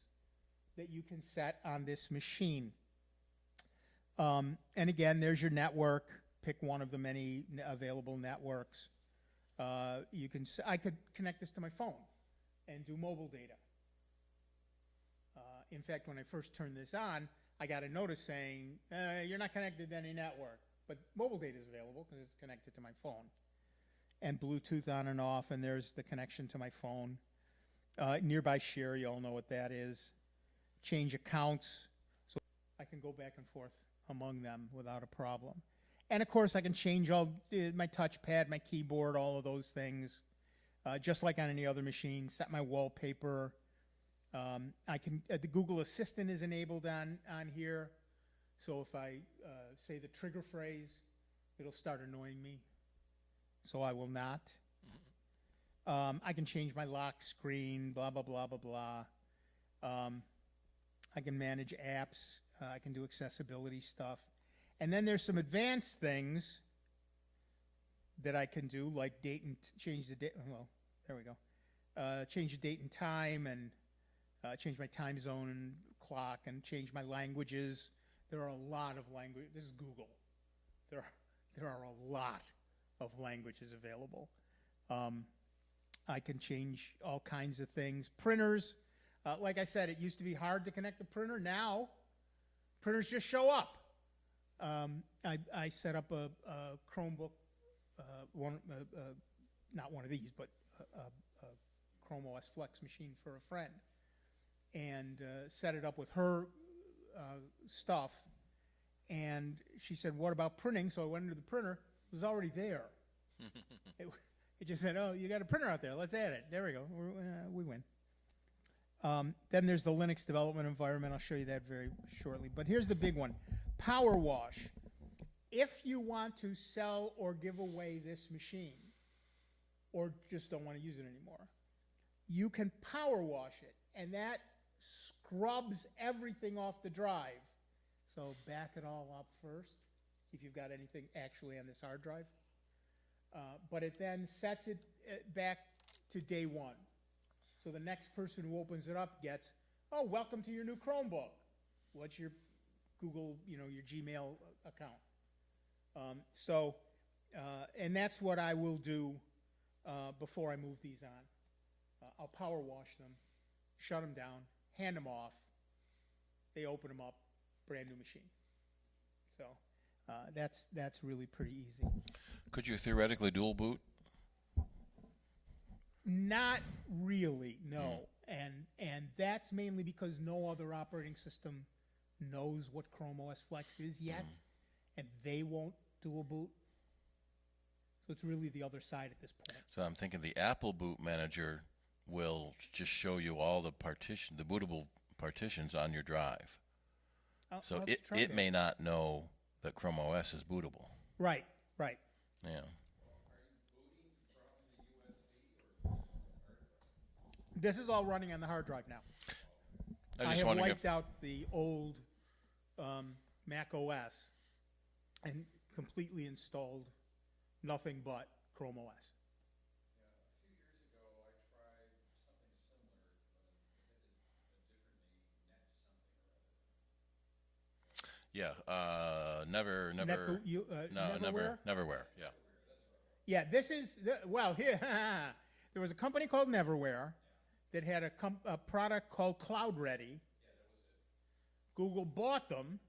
that you can set on this machine. And again, there's your network. Pick one of the many available networks. I could connect this to my phone and do mobile data. In fact, when I first turned this on, I got a notice saying, you're not connected to any network, but mobile data is available because it's connected to my phone. And Bluetooth on and off, and there's the connection to my phone. Nearby share, you all know what that is. Change accounts, so I can go back and forth among them without a problem. And of course, I can change all my touchpad, my keyboard, all of those things, just like on any other machine. Set my wallpaper. I can. The Google Assistant is enabled on here, so if I say the trigger phrase, it'll start annoying me. So I will not. I can change my lock screen. Blah blah blah blah blah. I can manage apps. I can do accessibility stuff, and then there's some advanced things that I can do, like date and change the date. Well, there we go. Change the date and time and change my time zone and clock and change my languages. There are a lot of languages. This is Google. There are a lot of languages available. I can change all kinds of things. Printers, like I said, it used to be hard to connect a printer. Now, printers just show up. I set up a Chromebook, not one of these, but a Chrome OS Flex machine for a friend, and set it up with her stuff. And she said, "What about printing?" So I went into the printer. It was already there. It just said, "Oh, you got a printer out there. Let's add it." There we go. We win. Then there's the Linux development environment. I'll show you that very shortly. But here's the big one: Power Wash. If you want to sell or give away this machine, or just don't want to use it anymore, you can power wash it, and that scrubs everything off the drive. So back it all up first, if you've got anything actually on this hard drive. But it then sets it back to day one. So the next person who opens it up gets, oh, welcome to your new Chromebook. What's your Google, your Gmail account? And that's what I will do before I move these on. I'll power wash them, shut them down, hand them off. They open them up, brand new machine. So that's really pretty easy. Could you theoretically dual boot? Not really, no. And that's mainly because no other operating system knows what Chrome OS Flex is yet, and they won't dual boot. So it's really the other side at this point. So I'm thinking the Apple Boot Manager will just show you all the bootable partitions on your drive. So it may not know that Chrome OS is bootable. Right. Yeah. This is all running on the hard drive now. I have wiped out the old Mac OS and completely installed nothing but Chrome OS. Yeah, a few years ago, I tried something similar, but it did it differently. Net something or other. Yeah, Neverwhere. Yeah. Yeah, this is here. There was a company called Neverware that had a product called Cloud Ready. Yeah, that was it. Google bought them,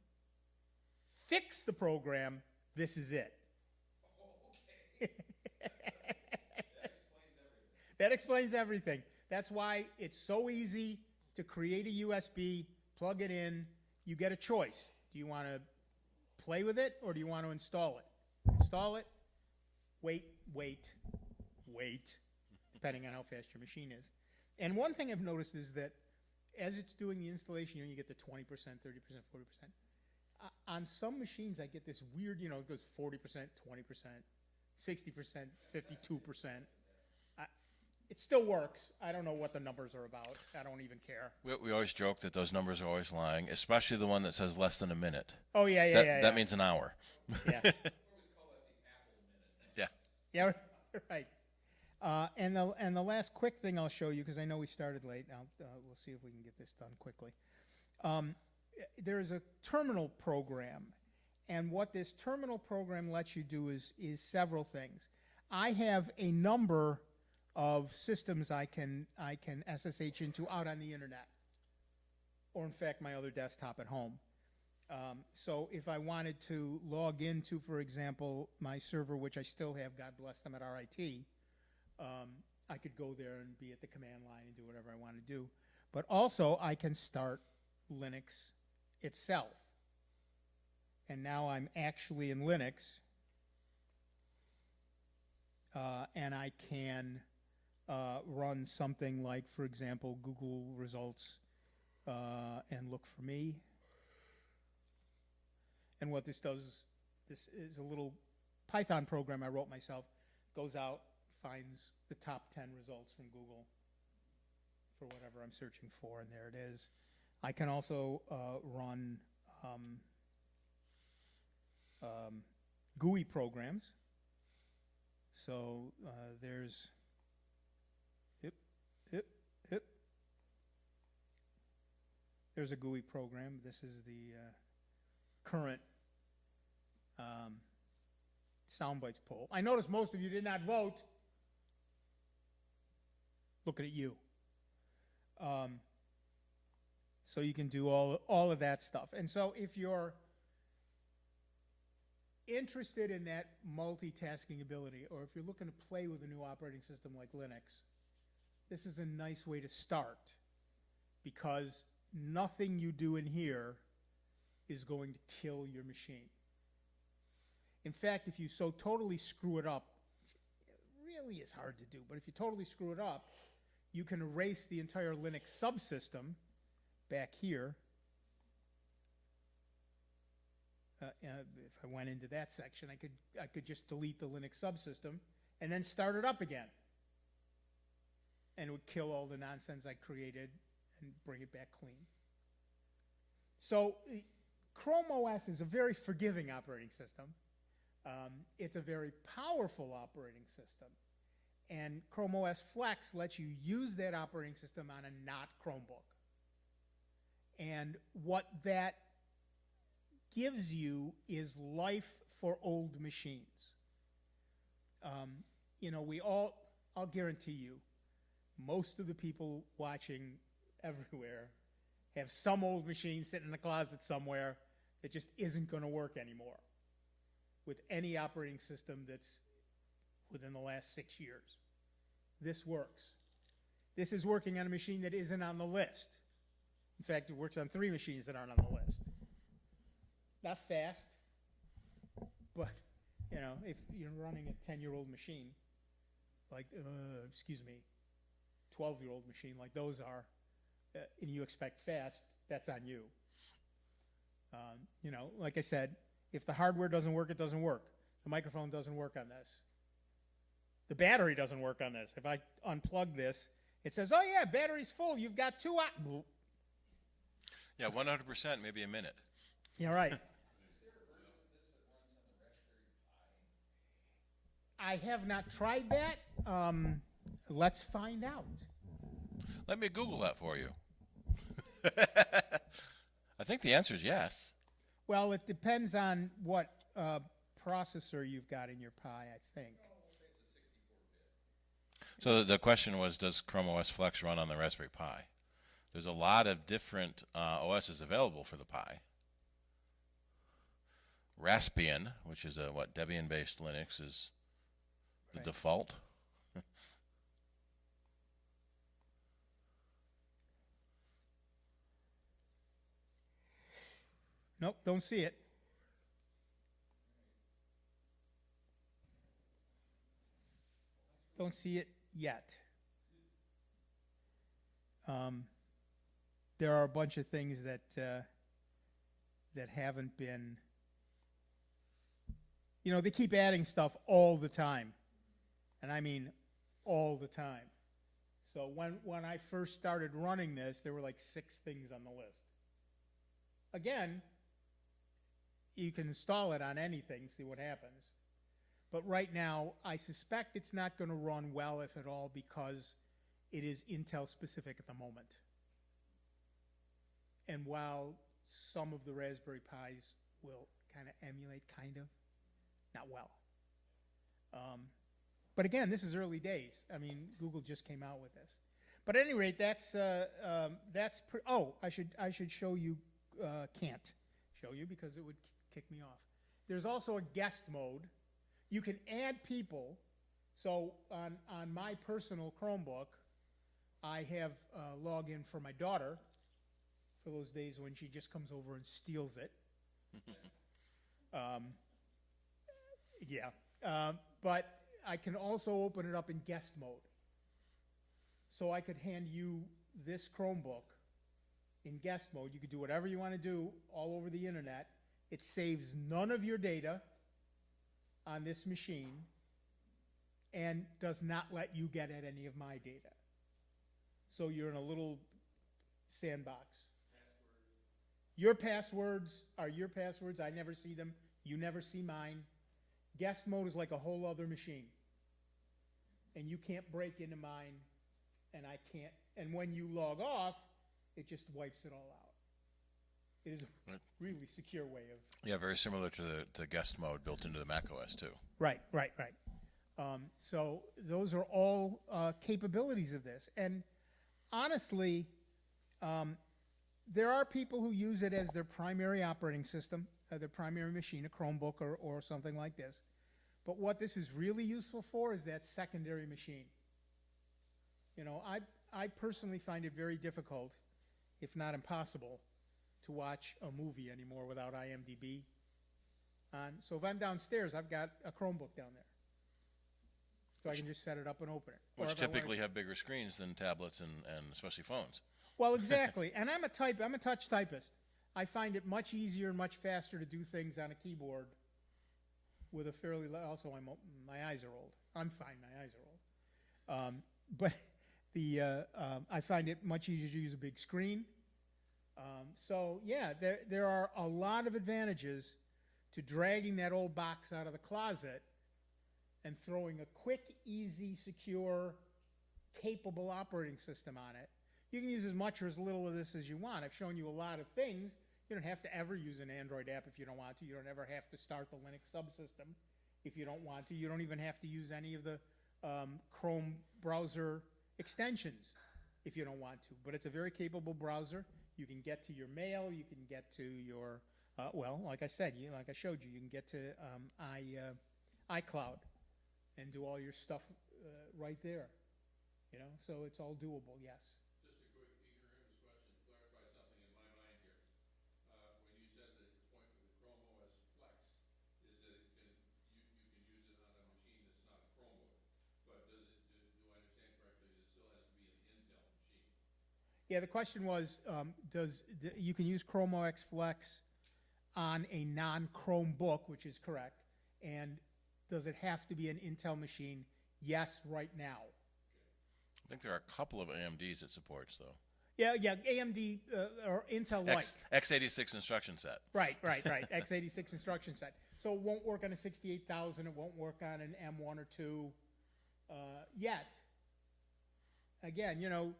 fixed the program. This is it. Oh, okay. That explains everything. That explains everything. That's why it's so easy to create a USB, plug it in. You get a choice. Do you want to play with it or do you want to install it? Install it. Wait, depending on how fast your machine is. And one thing I've noticed is that as it's doing the installation, you get the 20%, 30%, 40%. On some machines, I get this weird, it goes 40%, 20%, 60%, 52%. It still works. I don't know what the numbers are about. I don't even care. We always joke that those numbers are always lying, especially the one that says less than a minute. Oh, yeah. That means an hour. Yeah. We always call that the Apple minute. Yeah. Yeah, right. And the last quick thing I'll show you, because I know we started late. Now we'll see if we can get this done quickly. There is a terminal program, and what this terminal program lets you do is several things. I have a number of systems I can SSH into out on the internet, or in fact my other desktop at home. So if I wanted to log into, for example, my server, which I still have, God bless them at RIT, I could go there and be at the command line and do whatever I want to do. But also I can start Linux itself. And now I'm actually in Linux, and I can run something like, for example, Google results and look for me. And what this does, this is a little Python program I wrote myself, goes out, finds the top 10 results from Google for whatever I'm searching for, and there it is. I can also run GUI programs. So there's, there's a GUI program. This is the current Soundbites poll. I noticed most of you did not vote. Looking at you. So you can do all of that stuff. And so if you're interested in that multitasking ability, or if you're looking to play with a new operating system like Linux, this is a nice way to start, because nothing you do in here is going to kill your machine. In fact, if you so totally screw it up, it really is hard to do, but if you totally screw it up, you can erase the entire Linux subsystem back here. if I went into that section, I could just delete the Linux subsystem and then start it up again. And it would kill all the nonsense I created and bring it back clean. So Chrome OS is a very forgiving operating system. It's a very powerful operating system. And Chrome OS Flex lets you use that operating system on a not Chromebook. And what that gives you is life for old machines. You know, I'll guarantee you, most of the people watching everywhere have some old machine sitting in the closet somewhere that just isn't going to work anymore with any operating system that's within the last 6 years. This works. This is working on a machine that isn't on the list. In fact, it works on 3 machines that aren't on the list. Not fast, but, you know, if you're running a 10-year-old machine, like, 12-year-old machine like those are, and you expect fast, that's on you. You know, like I said, if the hardware doesn't work, it doesn't work. The microphone doesn't work on this. The battery doesn't work on this. If I unplug this, it says, oh yeah, battery's full. You've got 2 hours. Yeah, 100%, maybe a minute. Yeah, right. Is there a version of this that runs on the Raspberry Pi? I have not tried that. Let's find out. Let me Google that for you. I think the answer is yes. Well, it depends on what processor you've got in your Pi, I think. So the question was, does Chrome OS Flex run on the Raspberry Pi? There's a lot of different OSs available for the Pi. Raspbian, which is a Debian-based Linux, is the Right. default. Nope, don't see it. Don't see it yet. There are a bunch of things that haven't been. You know, they keep adding stuff all the time, and I mean all the time. So when I first started running this, there were like 6 things on the list. Again, you can install it on anything, see what happens. But right now, I suspect it's not going to run well, if at all, because it is Intel specific at the moment. And while some of the Raspberry Pis will kind of emulate, not well. But again, this is early days. I mean, Google just came out with this. But at any rate, that's I should show you. Can't show you because it would kick me off. There's also a guest mode. You can add people. So on my personal Chromebook, I have a login for my daughter for those days when she just comes over and steals it. But I can also open it up in guest mode. So I could hand you this Chromebook in guest mode. You could do whatever you want to do all over the internet. It saves none of your data on this machine and does not let you get at any of my data. So you're in a little sandbox. Your passwords are your passwords. I never see them. You never see mine. Guest mode is like a whole other machine. And you can't break into mine, and I can't. And when you log off, it just wipes it all out. It is a really secure way of... Yeah, very similar to the guest mode built into the Mac OS too. Right. So those are all capabilities of this. And honestly, there are people who use it as their primary operating system, their primary machine, a Chromebook or something like this. But what this is really useful for is that secondary machine. You know, I personally find it very difficult, if not impossible, to watch a movie anymore without IMDb on. So if I'm downstairs, I've got a Chromebook down there. So I can just set it up and open it. Which typically have bigger screens than tablets and especially phones. Well, exactly. And I'm a touch typist. I find it much easier and much faster to do things on a keyboard with a fairly, also my eyes are old. I'm fine, my eyes are old. But I find it much easier to use a big screen. So yeah, there are a lot of advantages to dragging that old box out of the closet and throwing a quick, easy, secure, capable operating system on it. You can use as much or as little of this as you want. I've shown you a lot of things. You don't have to ever use an Android app if you don't want to. You don't ever have to start the Linux subsystem if you don't want to. You don't even have to use any of the Chrome browser extensions if you don't want to. But it's a very capable browser. You can get to your mail. You can get to your, well, like I said, like I showed you, you can get to iCloud and do all your stuff right there. You know, so it's all doable, yes. Just a quick ignoramus question, clarify something in my mind here. When you said that the point with the Chrome OS Flex is that you can use it on a machine that's not a Chromebook, but do I understand correctly that it still has to be an Intel machine? Yeah, the question was, you can use Chrome OS Flex on a non-Chromebook, which is correct, and does it have to be an Intel machine? Yes, right now. I think there are a couple of AMDs it supports, though. Yeah, AMD or Intel Light. x86 instruction set. Right. x86 instruction set. So it won't work on a 68,000. It won't work on an M1 or 2 yet. Again, you know,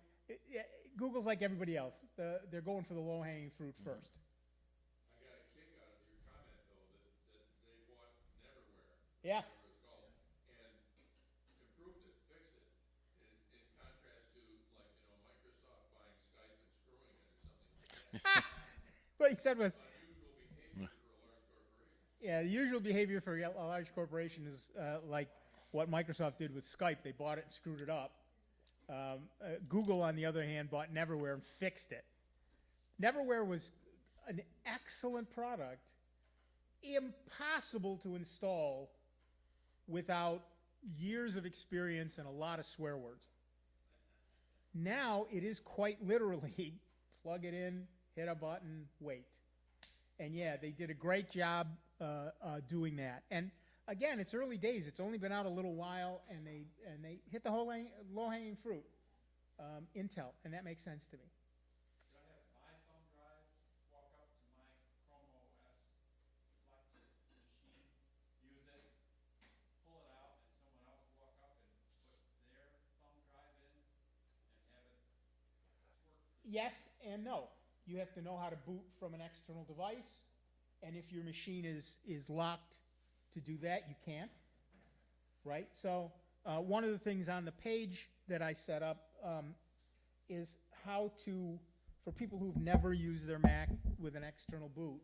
Google's like everybody else. They're going for the low-hanging fruit first. I got a kick out of your comment, though, that they bought Neverware. Yeah. Whatever it's called, and improved it, fixed it. In contrast to, like, you know, Microsoft buying Skype and screwing it or something like that. What he said was, Unusual behavior for a large corporation. yeah, the usual behavior for a large corporation is like what Microsoft did with Skype. They bought it and screwed it up. Google, on the other hand, bought Neverware and fixed it. Neverware was an excellent product, impossible to install without years of experience and a lot of swear words. Now it is quite literally plug it in, hit a button, wait. And yeah, they did a great job doing that. And again, it's early days. It's only been out a little while, and they hit the whole low-hanging fruit, Intel, and that makes sense to me. Could I have my thumb drive walk up to my Chrome OS Flex machine, use it, pull it out, and someone else walk up and put their thumb drive in and have it work? Yes and no. You have to know how to boot from an external device, and if your machine is locked to do that, you can't, right? So one of the things on the page that I set up is how to, for people who've never used their Mac with an external boot,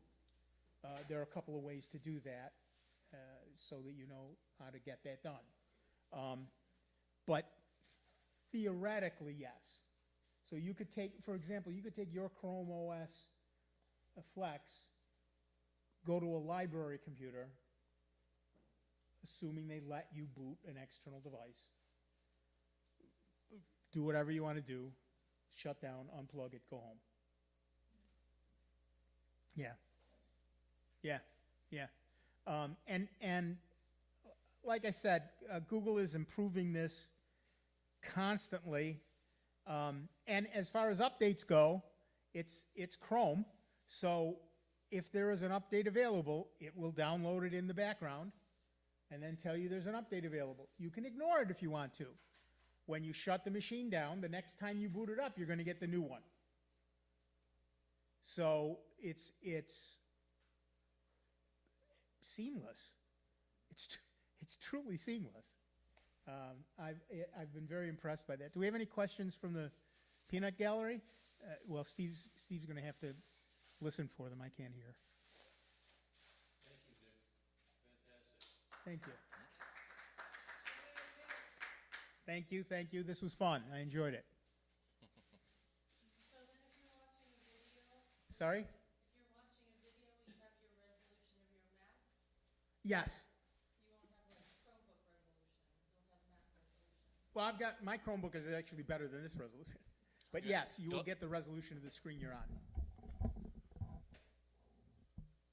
there are a couple of ways to do that so that you know how to get that done. But theoretically, yes. So you could take, for example, you could take your Chrome OS Flex, go to a library computer, assuming they let you boot an external device, do whatever you want to do, shut down, unplug it, go home. Yeah. And like I said, Google is improving this constantly. And as far as updates go, it's Chrome. So if there is an update available, it will download it in the background and then tell you there's an update available. You can ignore it if you want to. When you shut the machine down, the next time you boot it up, you're going to get the new one. So it's seamless. It's truly seamless. I've been very impressed by that. Do we have any questions from the peanut gallery? Well, Steve's going to have to listen for them. I can't hear. Thank you, Dick. Fantastic. Thank you. Thank you. This was fun. I enjoyed it. So then if you're watching a video, Sorry? if you're watching a video, you have your resolution of your Mac. Yes. You won't have like Chromebook resolution. You'll have Mac resolution. Well, I've got, my Chromebook is actually better than this resolution. But yes, you will get the resolution of the screen you're on.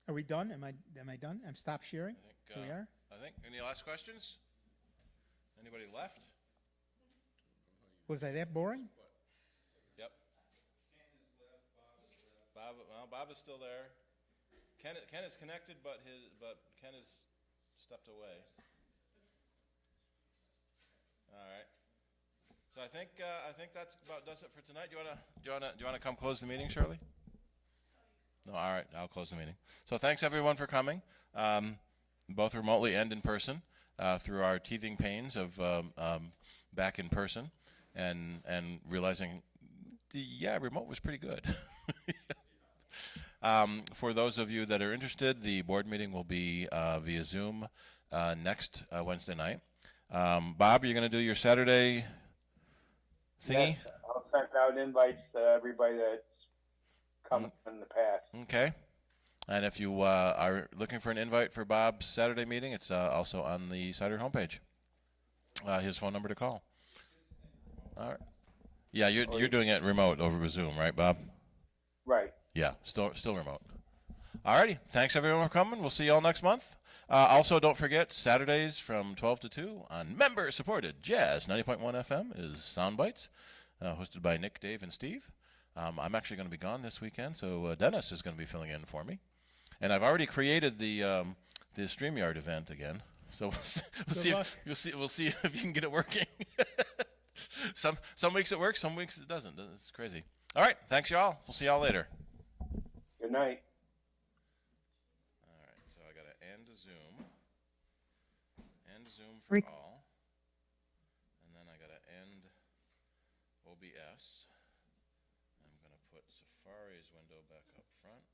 Are we done? Am I done? I'm stop sharing? I think, We are? I think. Any last questions? Anybody left? Was I that boring? Yep. Bob is still there. Ken is connected, but Ken has stepped away. All right. So I think that's about does it for tonight. Do you wanna come close the meeting, Shirley? No. All right. I'll close the meeting. So thanks everyone for coming, both remotely and in person, through our teething pains of back in person, and realizing the remote was pretty good. For those of you that are interested, the board meeting will be via Zoom next Wednesday night. Bob, you're going to do your Saturday thingy? Yes, I'll send out invites to everybody that's come in the past. Okay. And if you are looking for an invite for Bob's Saturday meeting, it's also on the CIDER homepage. His phone number to call. All right. Yeah, you're doing it remote over Zoom, right, Bob? Right. Yeah, still remote. Alrighty, thanks everyone for coming. We'll see you all next month. Also, don't forget, Saturdays from 12 to 2 on member-supported Jazz 90.1 FM is Soundbites, hosted by Nick, Dave, and Steve. I'm actually going to be gone this weekend, so Dennis is going to be filling in for me. And I've already created the StreamYard event again, so we'll see if you can get it working. Some weeks it works, some weeks it doesn't. It's crazy. All right, thanks y'all. We'll see y'all later. Good night. All right, so I got to end Zoom for all, and then I got to end OBS. I'm going to put Safari's window back up front.